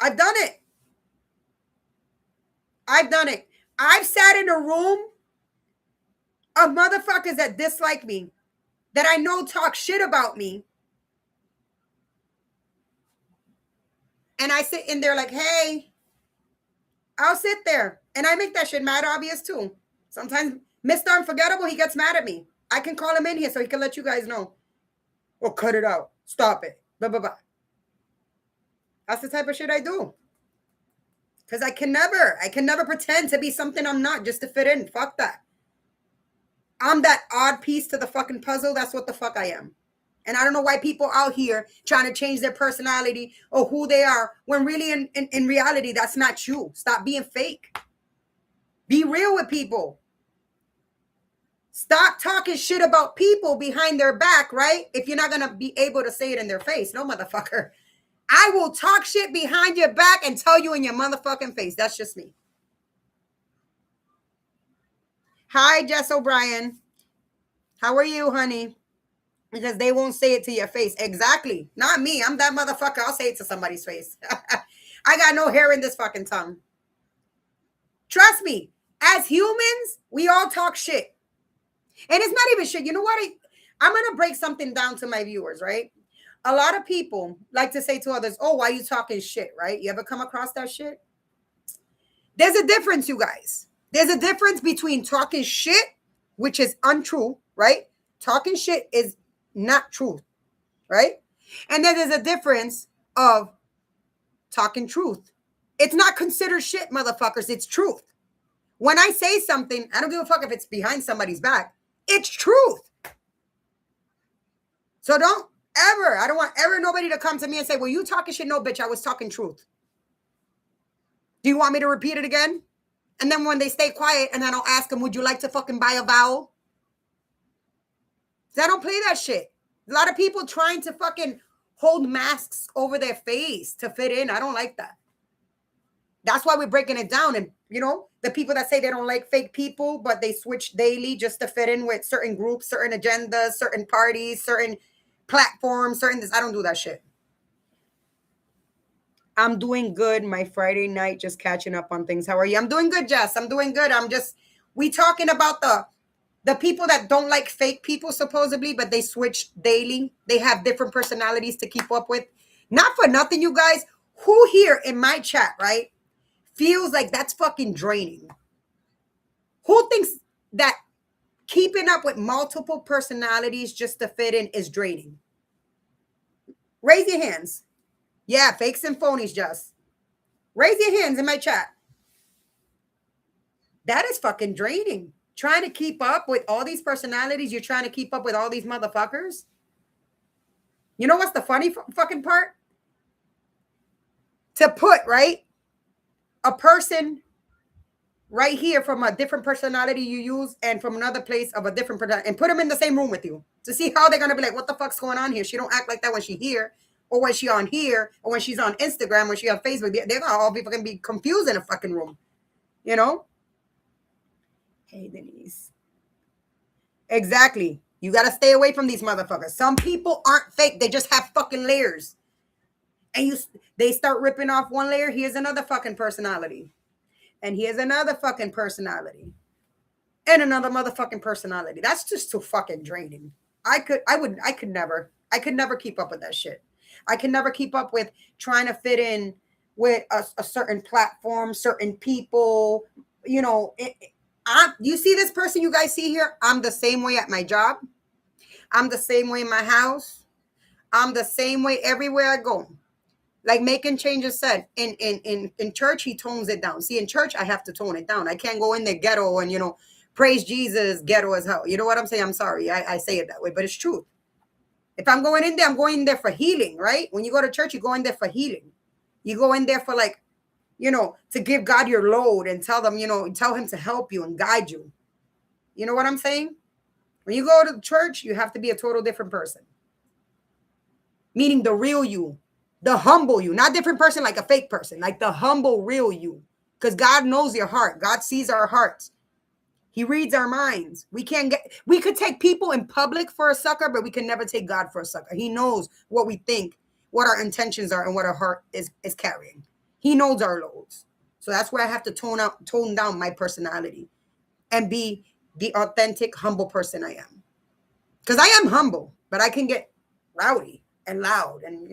[SPEAKER 1] I've done it. I've done it. I've sat in a room of motherfuckers that dislike me, that I know talk shit about me. And I sit in there like, hey, I'll sit there. And I make that shit mad obvious too. Sometimes Mr. Unforgettable, he gets mad at me. I can call him in here so he can let you guys know. Or cut it out. Stop it. Blah, blah, blah. That's the type of shit I do. Because I can never pretend to be something I'm not just to fit in. Fuck that. I'm that odd piece to the fucking puzzle. That's what the fuck I am. And I don't know why people out here trying to change their personality or who they are when really in reality, that's not you. Stop being fake. Be real with people. Stop talking shit about people behind their back, right? If you're not going to be able to say it in their face. No, motherfucker. I will talk shit behind your back and tell you in your motherfucking face. That's just me. Hi, Jess O'Brien. How are you, honey? Because they won't say it to your face. Exactly. Not me. I'm that motherfucker. I'll say it to somebody's face. I got no hair in this fucking tongue. Trust me. As humans, we all talk shit. And it's not even shit. You know what? I'm going to break something down to my viewers, right? A lot of people like to say to others, oh, why are you talking shit, right? You ever come across that shit? There's a difference, you guys. There's a difference between talking shit, which is untrue, right? Talking shit is not truth, right? And then there's a difference of talking truth. It's not considered shit, motherfuckers. It's truth. When I say something, I don't give a fuck if it's behind somebody's back. It's truth. So I don't want ever nobody to come to me and say, well, you talking shit. No, bitch, I was talking truth. Do you want me to repeat it again? And then when they stay quiet and then I'll ask them, would you like to fucking buy a vowel? I don't play that shit. A lot of people trying to fucking hold masks over their face to fit in. I don't like that. That's why we're breaking it down. And, you know, the people that say they don't like fake people, but they switch daily just to fit in with certain groups, certain agendas, certain parties, certain platforms, certain this. I don't do that shit. I'm doing good. My Friday night, just catching up on things. How are you? I'm doing good, Jess. I'm doing good. We talking about the people that don't like fake people, supposedly, but they switch daily. They have different personalities to keep up with. Not for nothing, you guys. Who here in my chat, right, feels like that's fucking draining? Who thinks that keeping up with multiple personalities just to fit in is draining? Raise your hands. Yeah, fakes and phonies, just. Raise your hands in my chat. That is fucking draining. Trying to keep up with all these personalities. You're trying to keep up with all these motherfuckers. You know what's the funny fucking part? To put, right, a person right here from a different personality you use and from another place of a different personality and put them in the same room with you to see how they're going to be like, what the fuck's going on here? She don't act like that when she here or when she on here or when she's on Instagram or she on Facebook. They're going to all be fucking be confused in a fucking room, you know? Hey, Denise. Exactly. You got to stay away from these motherfuckers. Some people aren't fake. They just have fucking layers. And they start ripping off one layer. Here's another fucking personality. And here's another fucking personality. And another motherfucking personality. That's just too fucking draining. I could never keep up with that shit. I can never keep up with trying to fit in with a certain platform, certain people. You know, you see this person you guys see here? I'm the same way at my job. I'm the same way in my house. I'm the same way everywhere I go. Like Making Changes said, in church, he tones it down. See, in church, I have to tone it down. I can't go in there ghetto and, you know, praise Jesus, ghetto as hell. You know what I'm saying? I'm sorry. I say it that way, but it's true. If I'm going in there, I'm going in there for healing, right? When you go to church, you go in there for healing. You go in there for, like, you know, to give God your load and tell them, you know, tell him to help you and guide you. You know what I'm saying? When you go to church, you have to be a total different person. Meaning the real you. The humble you, not different person like a fake person, like the humble real you. Because God knows your heart. God sees our hearts. He reads our minds. We could take people in public for a sucker, but we can never take God for a sucker. He knows what we think, what our intentions are, and what our heart is carrying. He knows our loads. So that's where I have to tone down my personality and be the authentic, humble person I am. Because I am humble, but I can get rowdy and loud and,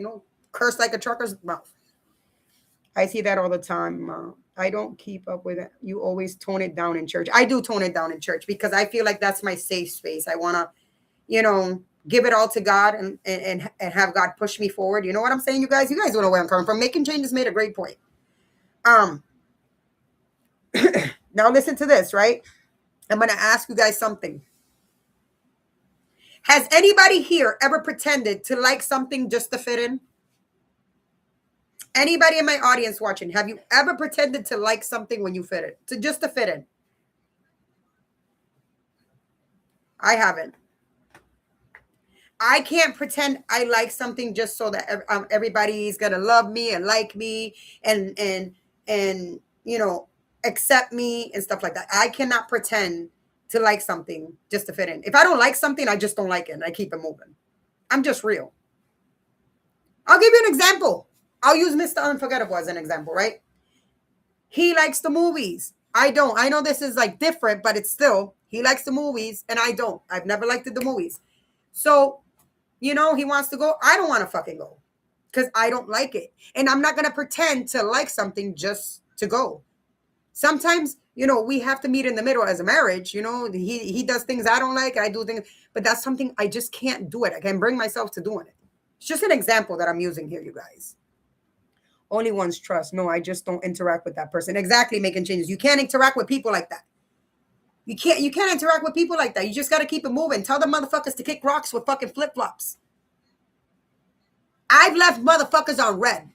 [SPEAKER 1] curse like a trucker's mouth. I see that all the time. I don't keep up with it. You always tone it down in church. I do tone it down in church because I feel like that's my safe space. I want to, give it all to God and have God push me forward. You know what I'm saying, you guys? You guys know where I'm coming from. Making Changes made a great point. Now listen to this, right? I'm going to ask you guys something. Has anybody here ever pretended to like something just to fit in? Anybody in my audience watching, have you ever pretended to like something when you fit it, just to fit in? I haven't. I can't pretend I like something just so that everybody's gonna love me and like me and accept me and stuff like that. I cannot pretend to like something just to fit in. If I don't like something, I just don't like it and I keep it moving. I'm just real. I'll give you an example. I'll use Mr. Unforgettable as an example, right? He likes the movies. I don't. I know this is like different, but it's still, he likes the movies and I don't. I've never liked the movies. So, he wants to go. I don't want to fucking go because I don't like it. And I'm not going to pretend to like something just to go. Sometimes, we have to meet in the middle as a marriage. He does things I don't like. I do things, but that's something I just can't do it. I can bring myself to doing it. It's just an example that I'm using here, you guys. Only one's trust. No, I just don't interact with that person. Exactly, Making Changes. You can't interact with people like that. You can't interact with people like that. You just got to keep it moving. Tell the motherfuckers to kick rocks with fucking flip-flops. I've left motherfuckers on red.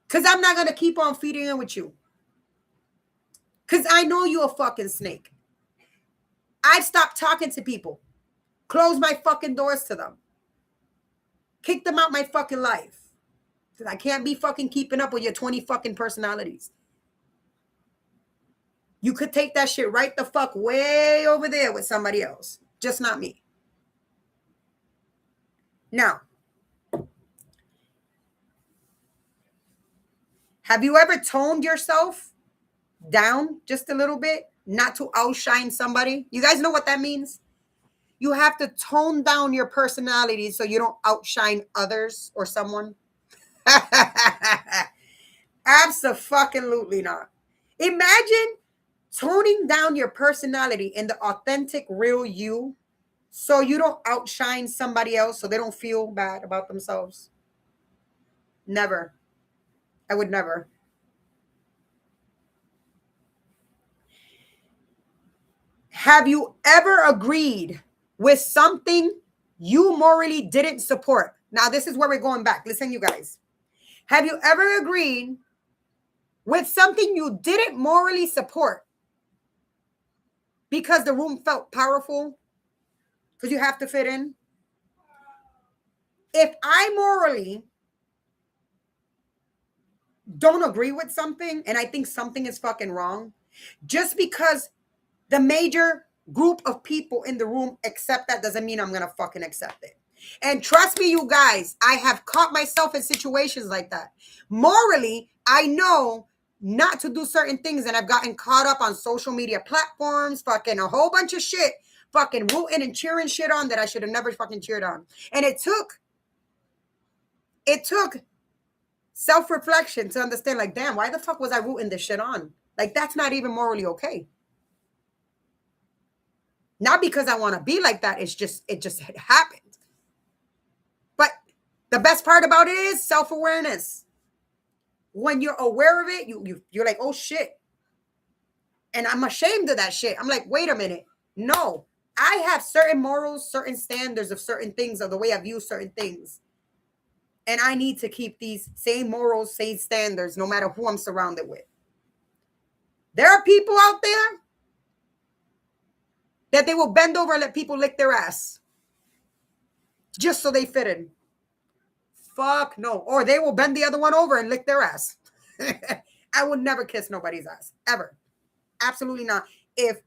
[SPEAKER 1] Because I'm not going to keep on feeding in with you. Because I know you're a fucking snake. I've stopped talking to people. Close my fucking doors to them. Kick them out my fucking life. Because I can't be fucking keeping up with your 20 fucking personalities. You could take that shit right the fuck way over there with somebody else. Just not me. Now, have you ever toned yourself down just a little bit? Not to outshine somebody? You guys know what that means? You have to tone down your personality so you don't outshine others or someone. Absolutely not. Imagine toning down your personality in the authentic, real you so you don't outshine somebody else so they don't feel bad about themselves. Never. I would never. Have you ever agreed with something you morally didn't support? Now, this is where we're going back. Listen, you guys. Have you ever agreed with something you didn't morally support because the room felt powerful? Because you have to fit in? If I morally don't agree with something and I think something is fucking wrong, just because the major group of people in the room accept that doesn't mean I'm going to fucking accept it. And trust me, you guys, I have caught myself in situations like that. Morally, I know not to do certain things, and I've gotten caught up on social media platforms, fucking a whole bunch of shit, fucking rooting and cheering shit on that I should have never fucking cheered on. And it took self-reflection to understand, like, damn, why the fuck was I rooting this shit on? Like, that's not even morally okay. Not because I want to be like that. It just happened. But the best part about it is self-awareness. When you're aware of it, you're like, oh shit. And I'm ashamed of that shit. I'm like, wait a minute. No, I have certain morals, certain standards of certain things, of the way I view certain things. And I need to keep these same morals, same standards, no matter who I'm surrounded with. There are people out there that they will bend over and let people lick their ass. just so they fit in. Fuck no. Or they will bend the other one over and lick their ass. I would never kiss nobody's ass, ever. Absolutely not. If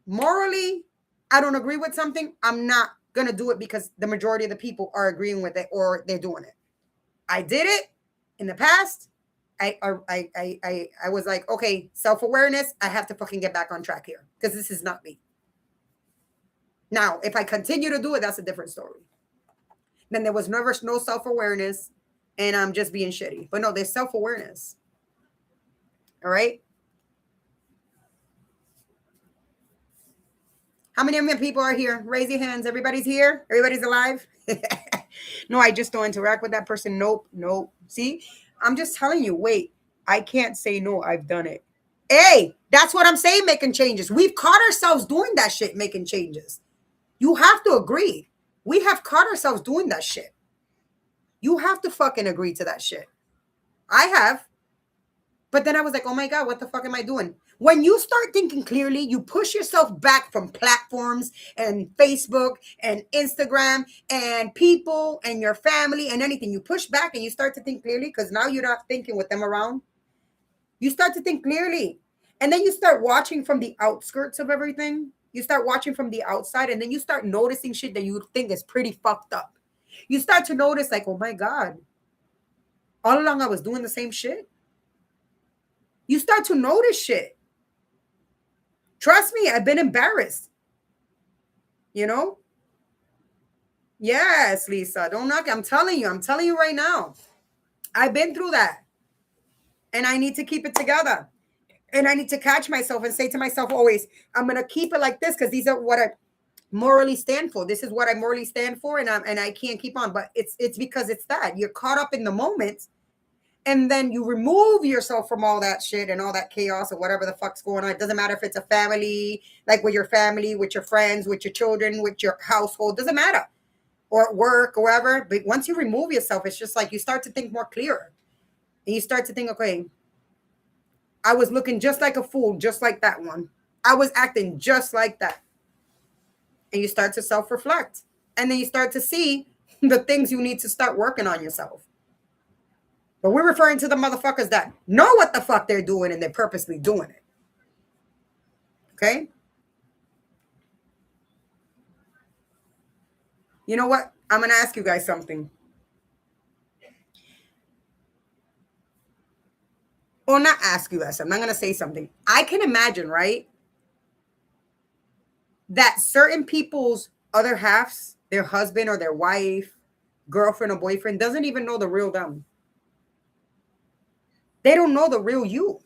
[SPEAKER 1] morally I don't agree with something, I'm not going to do it because the majority of the people are agreeing with it or they're doing it. I did it in the past. I was like, okay, self-awareness. I have to fucking get back on track here because this is not me. Now, if I continue to do it, that's a different story. Then there was never no self-awareness and I'm just being shitty. But no, there's self-awareness. All right. How many of my people are here? Raise your hands. Everybody's here? Everybody's alive? No, I just don't interact with that person. Nope. See, I'm just telling you, wait, I can't say no. I've done it. Hey, that's what I'm saying, making changes. We've caught ourselves doing that shit, making changes. You have to agree. We have caught ourselves doing that shit. You have to fucking agree to that shit. I have. But then I was like, oh my God, what the fuck am I doing? When you start thinking clearly, you push yourself back from platforms and Facebook and Instagram and people and your family and anything. You push back and you start to think clearly because now you're not thinking with them around. You start to think clearly. And then you start watching from the outskirts of everything. You start watching from the outside and then you start noticing shit that you think is pretty fucked up. You start to notice like, oh my God, all along I was doing the same shit. You start to notice shit. Trust me, I've been embarrassed. You know? Yes, Lisa. Don't knock it. I'm telling you right now. I've been through that. And I need to keep it together. And I need to catch myself and say to myself always, I'm going to keep it like this because these are what I morally stand for. This is what I morally stand for. And I can't keep on. But it's because it's that. You're caught up in the moment. And then you remove yourself from all that shit and all that chaos or whatever the fuck's going on. It doesn't matter if it's a family, like with your family, with your friends, with your children, with your household. Doesn't matter. Or at work or wherever. But once you remove yourself, it's just like you start to think more clearer. And you start to think, okay, I was looking just like a fool, just like that one. I was acting just like that. And you start to self-reflect. And then you start to see the things you need to start working on yourself. But we're referring to the motherfuckers that know what the fuck they're doing and they're purposely doing it. Okay? You know what? I'm going to ask you guys something. Or not ask you guys. I'm not going to say something. I can imagine, right? That certain people's other halves, their husband or their wife, girlfriend or boyfriend, doesn't even know the real them. They don't know the real you.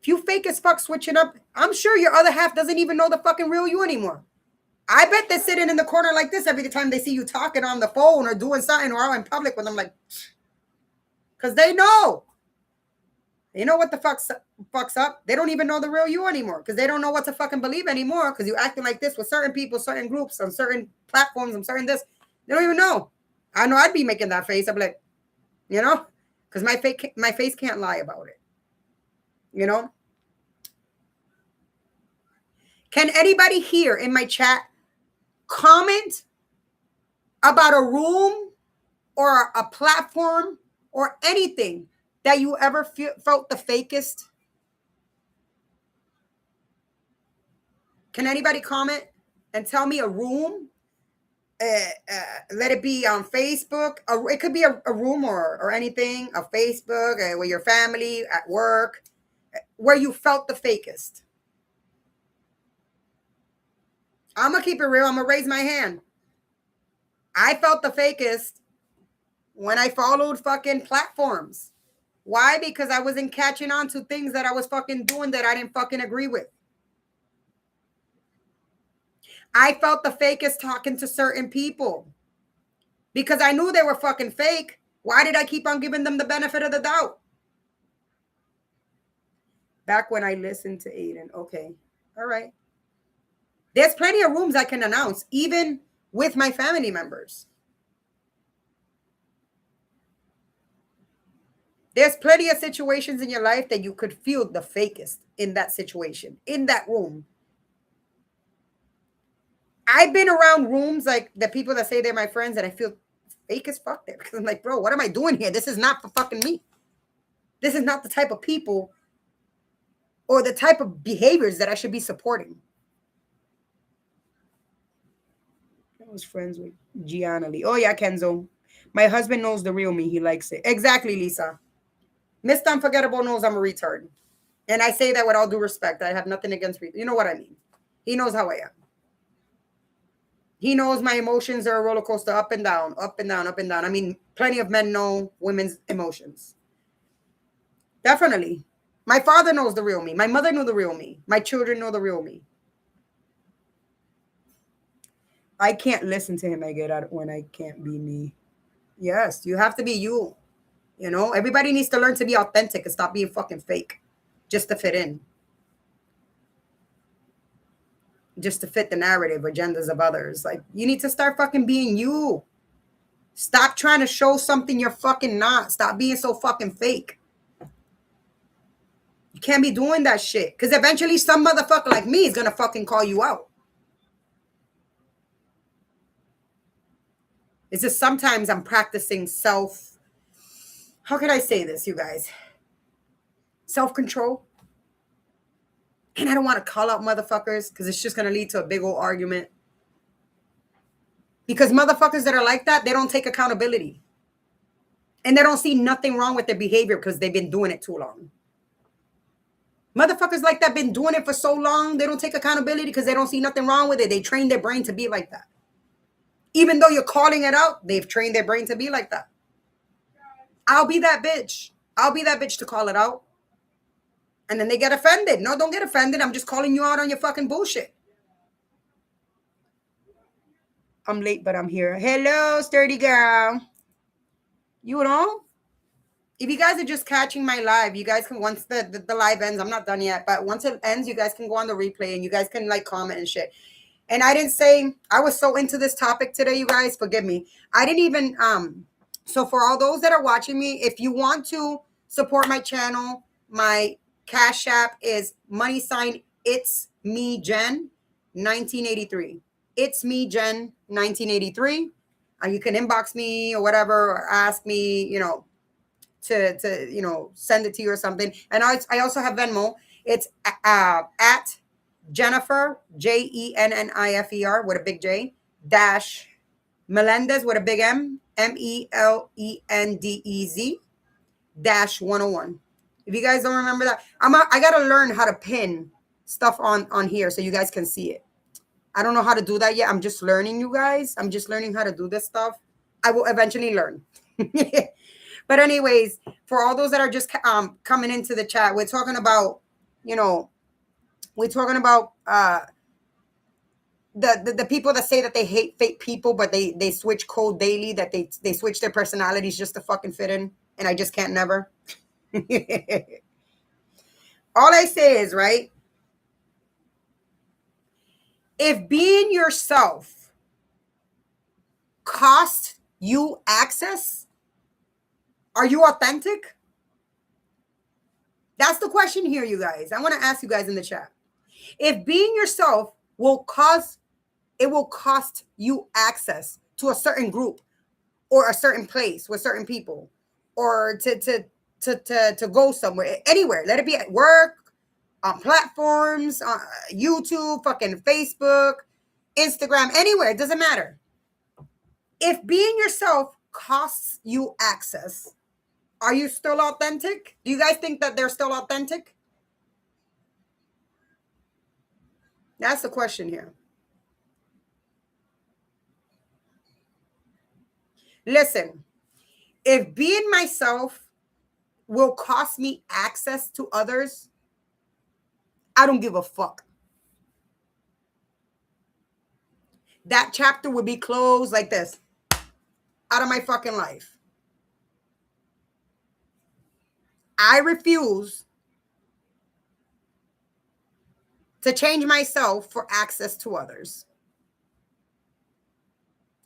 [SPEAKER 1] If you fake as fuck switching up, I'm sure your other half doesn't even know the fucking real you anymore. I bet they're sitting in the corner like this every time they see you talking on the phone or doing something or out in public with them, like, because they know. You know what the fucks up? They don't even know the real you anymore because they don't know what to fucking believe anymore because you acting like this with certain people, certain groups, on certain platforms, on certain this. They don't even know. I know I'd be making that face. I'd be like, you know, because my face can't lie about it. You know? Can anybody here in my chat comment about a room or a platform or anything that you ever felt the fakest? Can anybody comment and tell me a room? Let it be on Facebook. It could be a room or anything, a Facebook, with your family, at work, where you felt the fakest. I'm going to keep it real. I'm going to raise my hand. I felt the fakest when I followed fucking platforms. Why? Because I wasn't catching on to things that I was fucking doing that I didn't fucking agree with. I felt the fakest talking to certain people because I knew they were fucking fake. Why did I keep on giving them the benefit of the doubt? Back when I listened to Aiden. Okay. All right. There's plenty of rooms I can announce, even with my family members. There's plenty of situations in your life that you could feel the fakest in that situation, in that room. I've been around rooms like the people that say they're my friends, and I feel fake as fuck there because I'm like, bro, what am I doing here? This is not for fucking me. This is not the type of people or the type of behaviors that I should be supporting. I was friends with Gianna Lee. Oh yeah, Kenzo. My husband knows the real me. He likes it. Exactly, Lisa. Mr. Unforgettable knows I'm a retard. And I say that with all due respect. I have nothing against you know what I mean. He knows how I am. He knows my emotions are a roller coaster, up and down, up and down, up and down. I mean, plenty of men know women's emotions. Definitely. My father knows the real me. My mother knew the real me. My children know the real me. I can't listen to him. I get out when I can't be me. Yes, you have to be you. You know, everybody needs to learn to be authentic and stop being fucking fake just to fit in, just to fit the narrative, agendas of others. Like, you need to start fucking being you. Stop trying to show something you're fucking not. Stop being so fucking fake. You can't be doing that shit because eventually some motherfucker like me is gonna fucking call you out. It's just sometimes I'm practicing how can I say this, you guys? Self-control. And I don't want to call out motherfuckers because it's just going to lead to a big old argument. Because motherfuckers that are like that, they don't take accountability. And they don't see nothing wrong with their behavior because they've been doing it too long. Motherfuckers like that been doing it for so long, they don't take accountability because they don't see nothing wrong with it. They train their brain to be like that. Even though you're calling it out, they've trained their brain to be like that. I'll be that bitch. I'll be that bitch to call it out. And then they get offended. No, don't get offended. I'm just calling you out on your fucking bullshit. I'm late, but I'm here. Hello, sturdy girl. You know? If you guys are just catching my live, you guys can, once the live ends, I'm not done yet, but once it ends, you guys can go on the replay and you guys can like comment and shit. And I didn't say, I was so into this topic today, you guys, forgive me. I didn't even, so for all those that are watching me, if you want to support my channel, my Cash App is # It's Me Jen 1983. It's Me Jen 1983. You can inbox me or whatever, or ask me, you know, to send it to you or something. And I also have Venmo. It's at Jennifer JENNIFER with a big J dash Melendez with a big MELENDEZ dash 101. If you guys don't remember that, I gotta learn how to pin stuff on here so you guys can see it. I don't know how to do that yet. I'm just learning, you guys. I'm just learning how to do this stuff. I will eventually learn. But anyways, for all those that are just coming into the chat, we're talking about, the people that say that they hate fake people, but they switch code daily, that they switch their personalities just to fucking fit in. And I just can't never. All I say is, right, if being yourself costs you access, are you authentic? That's the question here, you guys. I want to ask you guys in the chat. If being yourself will cost you access to a certain group or a certain place with certain people, or to go somewhere, anywhere, let it be at work, on platforms, on YouTube, fucking Facebook, Instagram, anywhere, it doesn't matter. If being yourself costs you access, are you still authentic? Do you guys think that they're still authentic? That's the question here. Listen, if being myself will cost me access to others, I don't give a fuck. That chapter would be closed like this. Out of my fucking life. I refuse to change myself for access to others.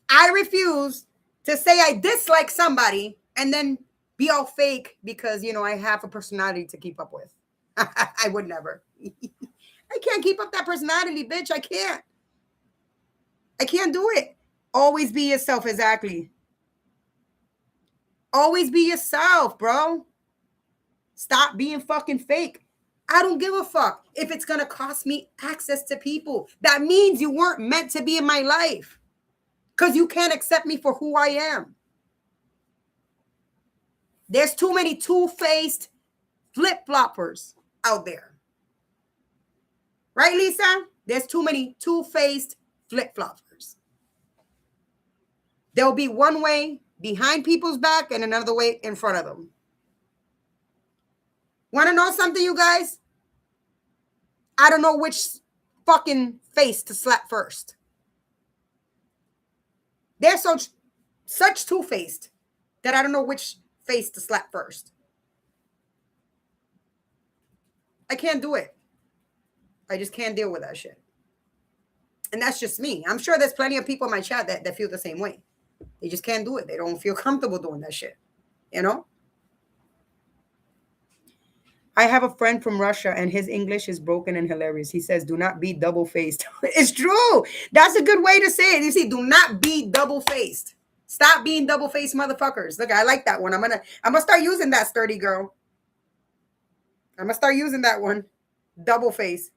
[SPEAKER 1] I refuse to say I dislike somebody and then be all fake because, I have a personality to keep up with. I would never. I can't keep up that personality, bitch. I can't. I can't do it. Always be yourself. Exactly. Always be yourself, bro. Stop being fucking fake. I don't give a fuck if it's going to cost me access to people. That means you weren't meant to be in my life because you can't accept me for who I am. There's too many two-faced flip-floppers out there. Right, Lisa? There's too many two-faced flip-floppers. There'll be one way behind people's back and another way in front of them. Want to know something, you guys? I don't know which fucking face to slap first. They're such two-faced that I don't know which face to slap first. I can't do it. I just can't deal with that shit. And that's just me. I'm sure there's plenty of people in my chat that feel the same way. They just can't do it. They don't feel comfortable doing that shit. You know? I have a friend from Russia and his English is broken and hilarious. He says, do not be double-faced. It's true. That's a good way to say it. You see, do not be double-faced. Stop being double-faced motherfuckers. Look, I like that one. I'm gonna start using that, sturdy girl. I'm gonna start using that one. Double-faced.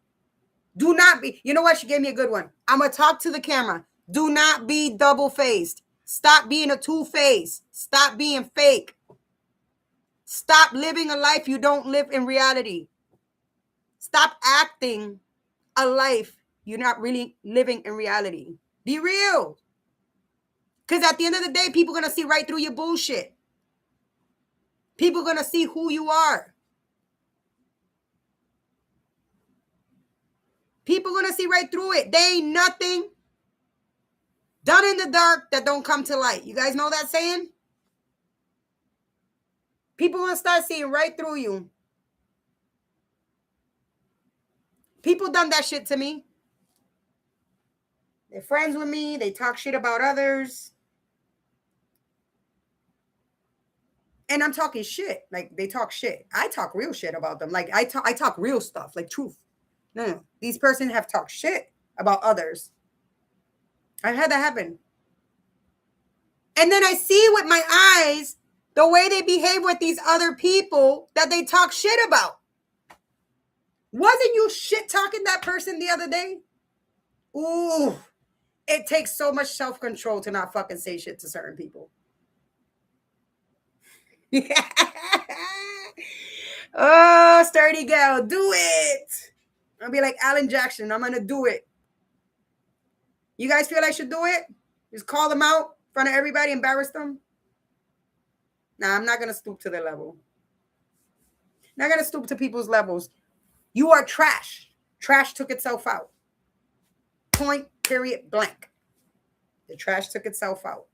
[SPEAKER 1] Do not be. You know what? She gave me a good one. I'm gonna talk to the camera. Do not be double-faced. Stop being a two-face. Stop being fake. Stop living a life you don't live in reality. Stop acting a life you're not really living in reality. Be real. Because at the end of the day, people are going to see right through your bullshit. People are going to see who you are. People are going to see right through it. There ain't nothing done in the dark that don't come to light. You guys know that saying? People are going to start seeing right through you. People done that shit to me. They're friends with me. They talk shit about others. And I'm talking shit. Like, they talk shit. I talk real shit about them. Like, I talk real stuff. Like, truth. No. These persons have talked shit about others. I've had that happen. And then I see with my eyes the way they behave with these other people that they talk shit about. Wasn't you shit talking that person the other day? Ooh. It takes so much self-control to not fucking say shit to certain people. Oh, sturdy gal, do it. I'll be like Alan Jackson. I'm going to do it. You guys feel I should do it? Just call them out in front of everybody, embarrass them? Nah, I'm not going to stoop to their level. Not going to stoop to people's levels. You are trash. Trash took itself out. Point, period, blank. The trash took itself out.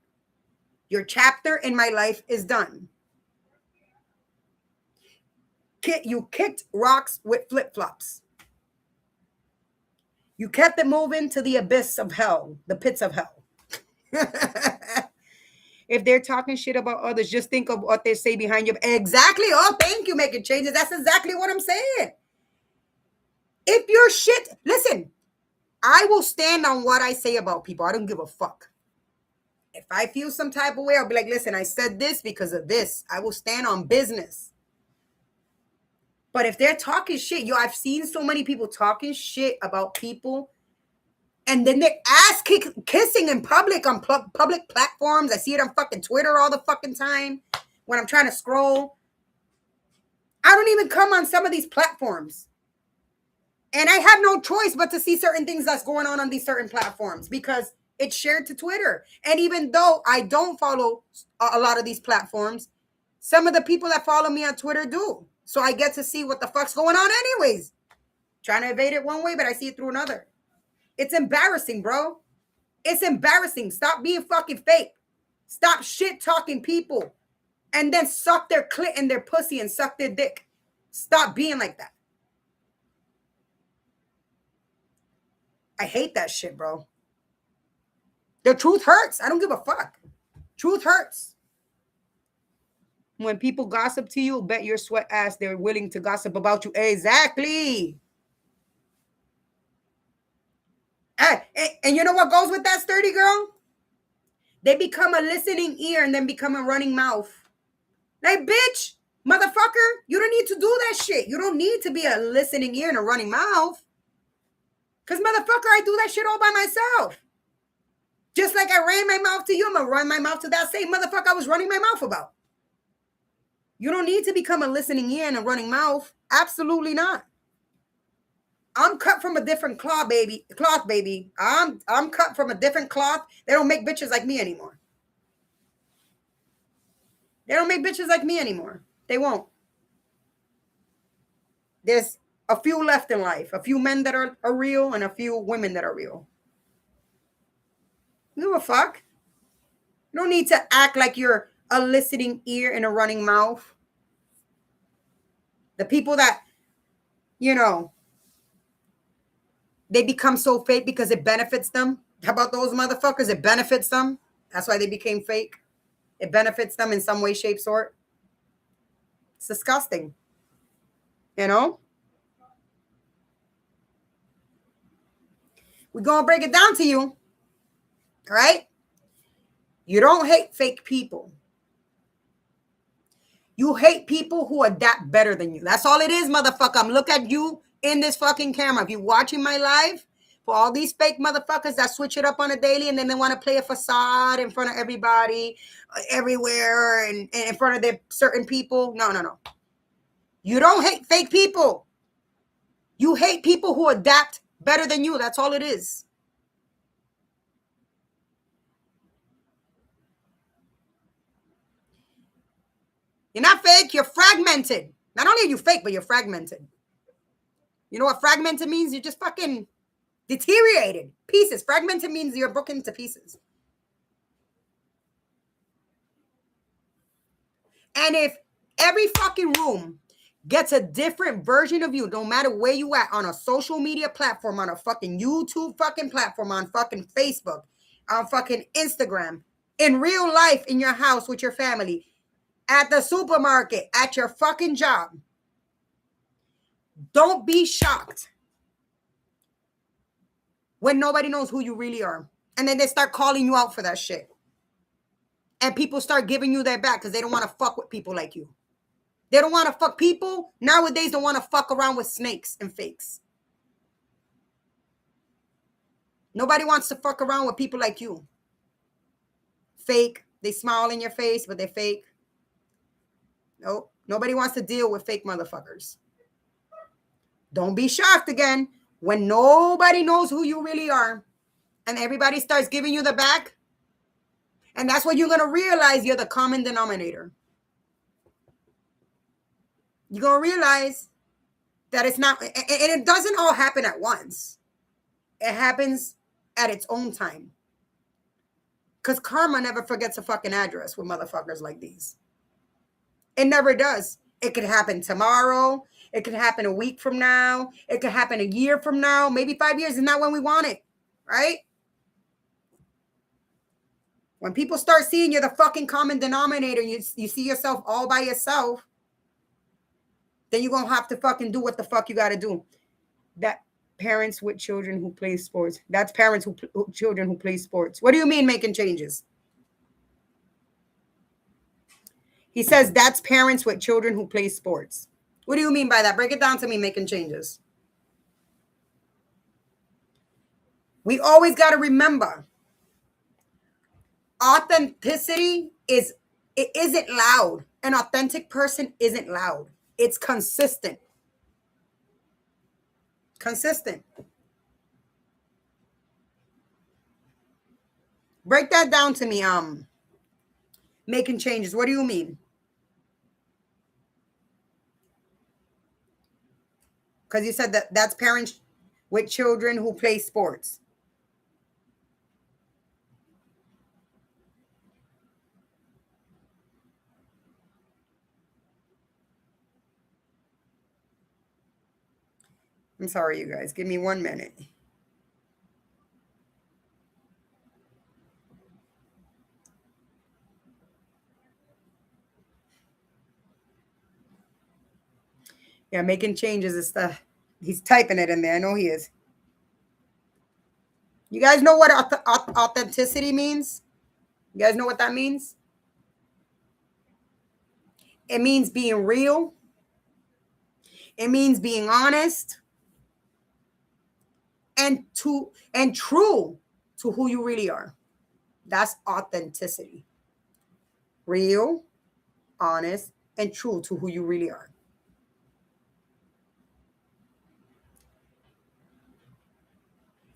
[SPEAKER 1] Your chapter in my life is done. You kicked rocks with flip-flops. You kept it moving to the abyss of hell, the pits of hell. If they're talking shit about others, just think of what they say behind you. Exactly. Oh, thank you, making changes. That's exactly what I'm saying. If you're shit, listen, I will stand on what I say about people. I don't give a fuck. If I feel some type of way, I'll be like, listen, I said this because of this. I will stand on business. But if they're talking shit, I've seen so many people talking shit about people, and then they're ass kissing in public on public platforms. I see it on fucking Twitter all the fucking time when I'm trying to scroll. I don't even come on some of these platforms. And I have no choice but to see certain things that's going on these certain platforms because it's shared to Twitter. And even though I don't follow a lot of these platforms, some of the people that follow me on Twitter do. So I get to see what the fuck's going on anyways. Trying to evade it one way, but I see it through another. It's embarrassing, bro. It's embarrassing. Stop being fucking fake. Stop shit talking people and then suck their clit and their pussy and suck their dick. Stop being like that. I hate that shit, bro. The truth hurts. I don't give a fuck. Truth hurts. When people gossip to you, bet your sweat ass they're willing to gossip about you. Exactly. And you know what goes with that, sturdy girl? They become a listening ear and then become a running mouth. Like, bitch, motherfucker, you don't need to do that shit. You don't need to be a listening ear and a running mouth. Because, motherfucker, I do that shit all by myself. Just like I ran my mouth to you, I'm going to run my mouth to that same motherfucker I was running my mouth about. You don't need to become a listening ear and a running mouth. Absolutely not. I'm cut from a different cloth, baby. I'm cut from a different cloth. They don't make bitches like me anymore. They don't make bitches like me anymore. They won't. There's a few left in life. A few men that are real and a few women that are real. You give a fuck. You don't need to act like you're a listening ear and a running mouth. The people that, you know, they become so fake because it benefits them. How about those motherfuckers? It benefits them. That's why they became fake. It benefits them in some way, shape, sort. It's disgusting. You know? We're going to break it down to you. All right? You don't hate fake people. You hate people who adapt better than you. That's all it is, motherfucker. I'm looking at you in this fucking camera. If you're watching my live, for all these fake motherfuckers that switch it up on a daily and then they want to play a facade in front of everybody, everywhere, and in front of their certain people. No. You don't hate fake people. You hate people who adapt better than you. That's all it is. You're not fake. You're fragmented. Not only are you fake, but you're fragmented. You know what fragmented means? You're just fucking deteriorated. Pieces. Fragmented means you're broken into pieces. And if every fucking room gets a different version of you, no matter where you at, on a social media platform, on a fucking YouTube fucking platform, on fucking Facebook, on fucking Instagram, in real life, in your house with your family, at the supermarket, at your fucking job, don't be shocked when nobody knows who you really are. And then they start calling you out for that shit. And people start giving you their back because they don't want to fuck with people like you. They don't want to fuck people. Nowadays, don't want to fuck around with snakes and fakes. Nobody wants to fuck around with people like you. Fake. They smile in your face, but they're fake. Nope. Nobody wants to deal with fake motherfuckers. Don't be shocked again when nobody knows who you really are and everybody starts giving you the back. And that's when you're going to realize you're the common denominator. You're going to realize that it's not, and it doesn't all happen at once. It happens at its own time. Because karma never forgets a fucking address with motherfuckers like these. It never does. It could happen tomorrow. It could happen a week from now. It could happen a year from now. Maybe 5 years is not when we want it. Right? When people start seeing you're the fucking common denominator, you see yourself all by yourself, then you're going to have to fucking do what the fuck you got to do. That parents with children who play sports. That's parents children who play sports. What do you mean making changes? He says that's parents with children who play sports. What do you mean by that? Break it down to me, making changes. We always got to remember, authenticity isn't loud. An authentic person isn't loud. It's consistent. Consistent. Break that down to me. Making changes. What do you mean? Because you said that's parents with children who play sports. I'm sorry, you guys. Give me 1 minute. Yeah, making changes is stuff. He's typing it in there. I know he is. You guys know what authenticity means? You guys know what that means? It means being real. It means being honest and true to who you really are. That's authenticity. Real, honest, and true to who you really are.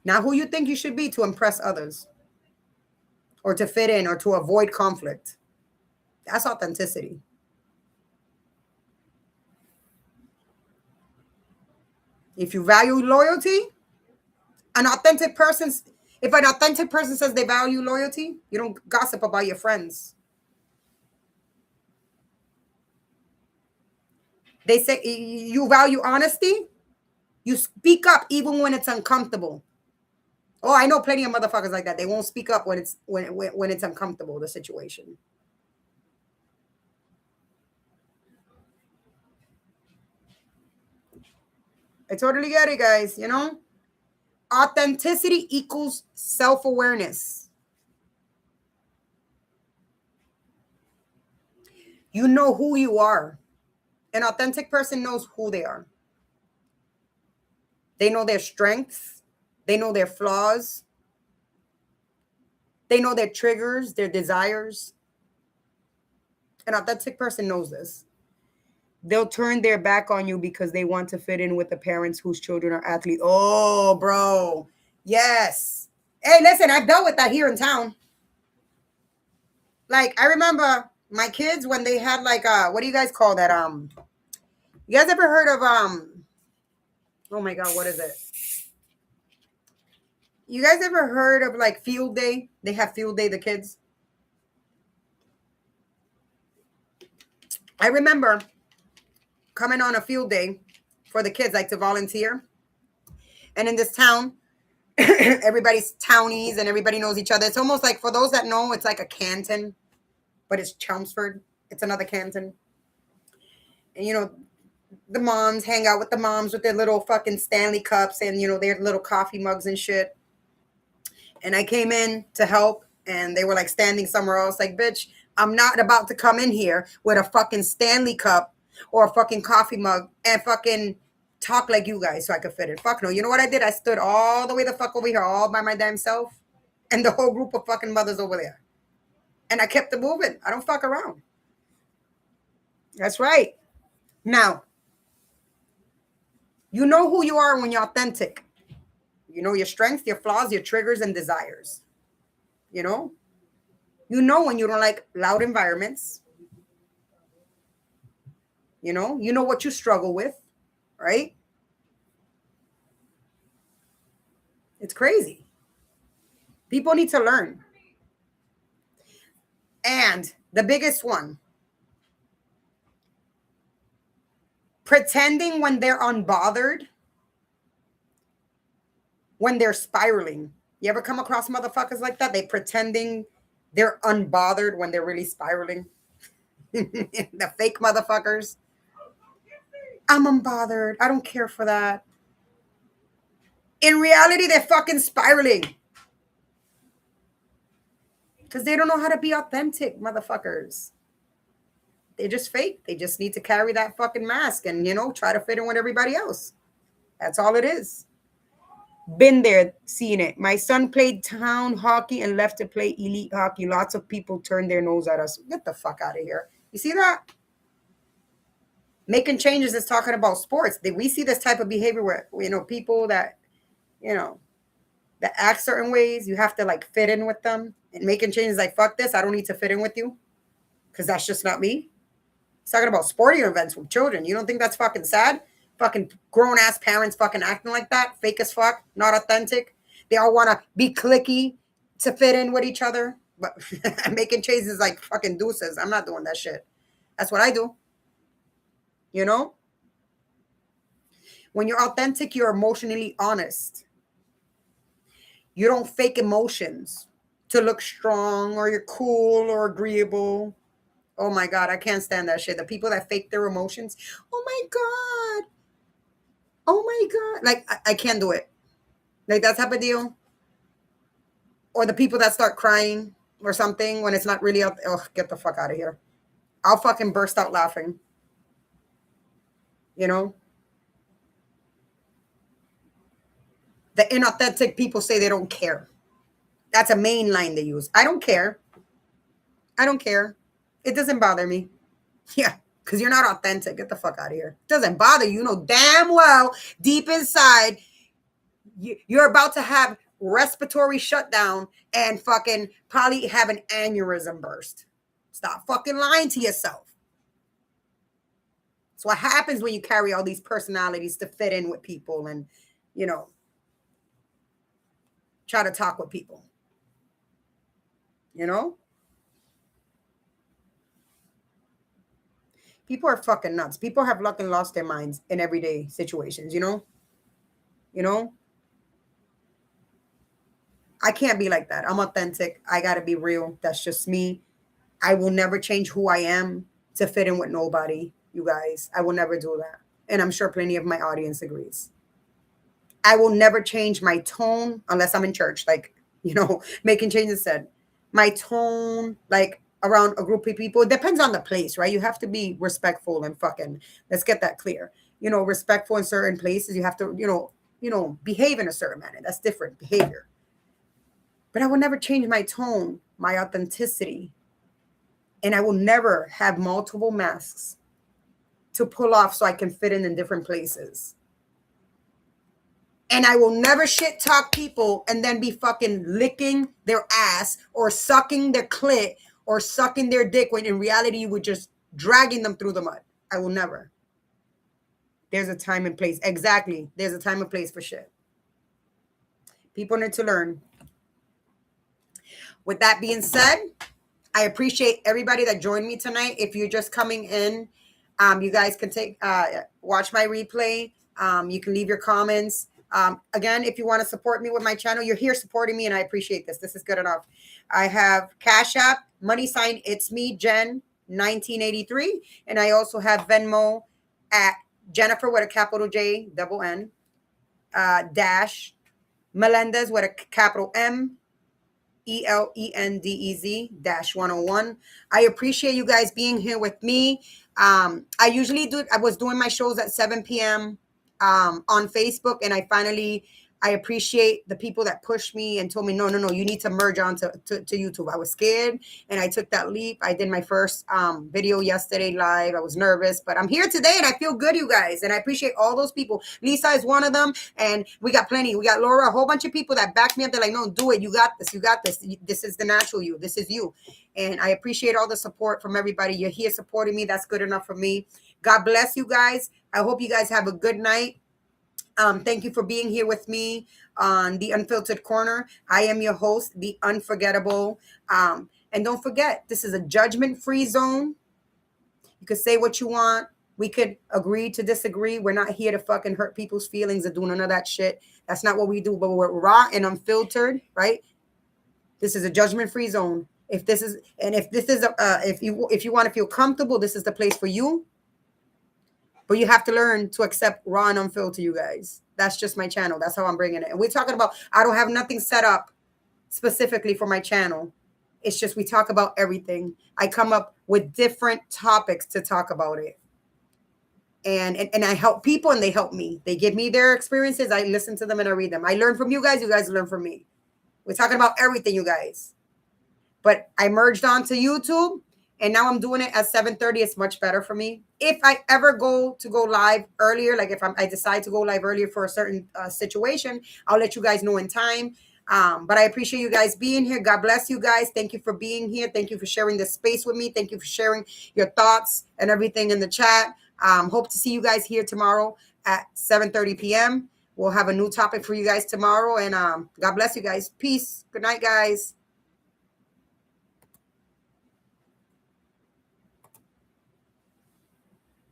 [SPEAKER 1] Not who you think you should be to impress others or to fit in or to avoid conflict. That's authenticity. If you value loyalty, an authentic person's if an authentic person says they value loyalty, you don't gossip about your friends. They say you value honesty, you speak up even when it's uncomfortable. Oh, I know plenty of motherfuckers like that. They won't speak up when it's uncomfortable, the situation. I totally get it, guys. Authenticity equals self-awareness. You know who you are. An authentic person knows who they are. They know their strengths. They know their flaws. They know their triggers, their desires. An authentic person knows this. They'll turn their back on you because they want to fit in with the parents whose children are athletes. Oh, bro. Yes. Hey, listen, I've dealt with that here in town. Like, I remember my kids when they had like what do you guys call that? You guys ever heard of oh my god, what is it? You guys ever heard of like field day? They have field day, the kids. I remember coming on a field day for the kids, like to volunteer. And in this town, everybody's townies and everybody knows each other. It's almost like, for those that know, it's like a canton, but it's Chelmsford. It's another canton. And the moms hang out with the moms with their little fucking Stanley cups and their little coffee mugs and shit. And I came in to help, and they were like standing somewhere else. Like, bitch, I'm not about to come in here with a fucking Stanley cup or a fucking coffee mug and fucking talk like you guys so I could fit in. Fuck no. You know what I did? I stood all the way the fuck over here all by my damn self and the whole group of fucking mothers over there. And I kept it moving. I don't fuck around. That's right. Now, you know who you are when you're authentic. You know your strengths, your flaws, your triggers, and desires. You know when you don't like loud environments. You know what you struggle with, right? It's crazy. People need to learn. And the biggest one, pretending when they're unbothered, when they're spiraling. You ever come across motherfuckers like that? They pretending they're unbothered when they're really spiraling. The fake motherfuckers. I'm unbothered. I don't care for that. In reality, they're fucking spiraling. Because they don't know how to be authentic, motherfuckers. They're just fake. They just need to carry that fucking mask and, try to fit in with everybody else. That's all it is. Been there, seen it. My son played town hockey and left to play elite hockey. Lots of people turned their nose at us. Get the fuck out of here. You see that? Making changes is talking about sports. We see this type of behavior where, people that, that act certain ways, you have to like fit in with them. And making changes like, fuck this, I don't need to fit in with you. Because that's just not me. He's talking about sporting events with children. You don't think that's fucking sad? Fucking grown-ass parents fucking acting like that. Fake as fuck. Not authentic. They all want to be cliquey to fit in with each other. But making changes like fucking deuces. I'm not doing that shit. That's what I do. When you're authentic, you're emotionally honest. You don't fake emotions to look strong or you're cool or agreeable. Oh my God, I can't stand that shit. The people that fake their emotions. Oh my God. Oh my God. Like, I can't do it. Like, that type of deal. or the people that start crying or something when it's not really out. Oh, get the fuck out of here. I'll fucking burst out laughing. You know? The inauthentic people say they don't care. That's a main line they use. I don't care. I don't care. It doesn't bother me. Yeah, because you're not authentic. Get the fuck out of here. It doesn't bother you. You know damn well deep inside you're about to have respiratory shutdown and fucking probably have an aneurysm burst. Stop fucking lying to yourself. It's what happens when you carry all these personalities to fit in with people and, you know, try to talk with people. You know? People are fucking nuts. People have fucking lost their minds in everyday situations, you know? You know? I can't be like that. I'm authentic. I got to be real. That's just me. I will never change who I am to fit in with nobody, you guys. I will never do that. And I'm sure plenty of my audience agrees. I will never change my tone unless I'm in church, like, you know, making changes said. My tone, like around a group of people, it depends on the place, right? You have to be respectful and fucking, let's get that clear. You know, respectful in certain places. You have to, behave in a certain manner. That's different behavior. But I will never change my tone, my authenticity. And I will never have multiple masks to pull off so I can fit in different places. And I will never shit talk people and then be fucking licking their ass or sucking their clit or sucking their dick when in reality you were just dragging them through the mud. I will never. There's a time and place. Exactly. There's a time and place for shit. People need to learn. With that being said, I appreciate everybody that joined me tonight. If you're just coming in, you guys can watch my replay. You can leave your comments. Again, if you want to support me with my channel, you're here supporting me, and I appreciate this. This is good enough. I have Cash App, $, it's me, Jen, 1983. And I also have Venmo at Jennifer with a capital J, double N, dash Melendez with a capital M, ELENDEZ -101. I appreciate you guys being here with me. I was doing my shows at 7 p.m. On Facebook, and I appreciate the people that pushed me and told me, no, you need to merge on to YouTube. I was scared, and I took that leap. I did my first video yesterday live. I was nervous, but I'm here today, and I feel good, you guys, and I appreciate all those people. Lisa is one of them, and we got plenty. We got Laura, a whole bunch of people that back me up. They're like, no, do it. You got this. You got this. This is the natural you. This is you. And I appreciate all the support from everybody. You're here supporting me. That's good enough for me. God bless you guys. I hope you guys have a good night. Thank you for being here with me on The Unfiltered Corner. I am your host, The Unforgettable. And don't forget, this is a judgment-free zone. You can say what you want. We could agree to disagree. We're not here to fucking hurt people's feelings or do none of that shit. That's not what we do. But we're raw and unfiltered, right? This is a judgment-free zone. If you want to feel comfortable, this is the place for you. But you have to learn to accept raw and unfiltered, you guys. That's just my channel. That's how I'm bringing it. And we're talking about, I don't have nothing set up specifically for my channel. It's just we talk about everything. I come up with different topics to talk about it. And I help people and they help me. They give me their experiences. I listen to them and I read them. I learn from you guys learn from me. We're talking about everything, you guys. But I merged onto YouTube. And now I'm doing it at 7:30. It's much better for me. If I ever go live earlier, like if I decide to go live earlier for a certain situation, I'll let you guys know in time. But I appreciate you guys being here. God bless you guys. Thank you for being here. Thank you for sharing this space with me. Thank you for sharing your thoughts and everything in the chat. Hope to see you guys here tomorrow at 7:30 p.m. We'll have a new topic for you guys tomorrow. And God bless you guys. Peace. Good night, guys.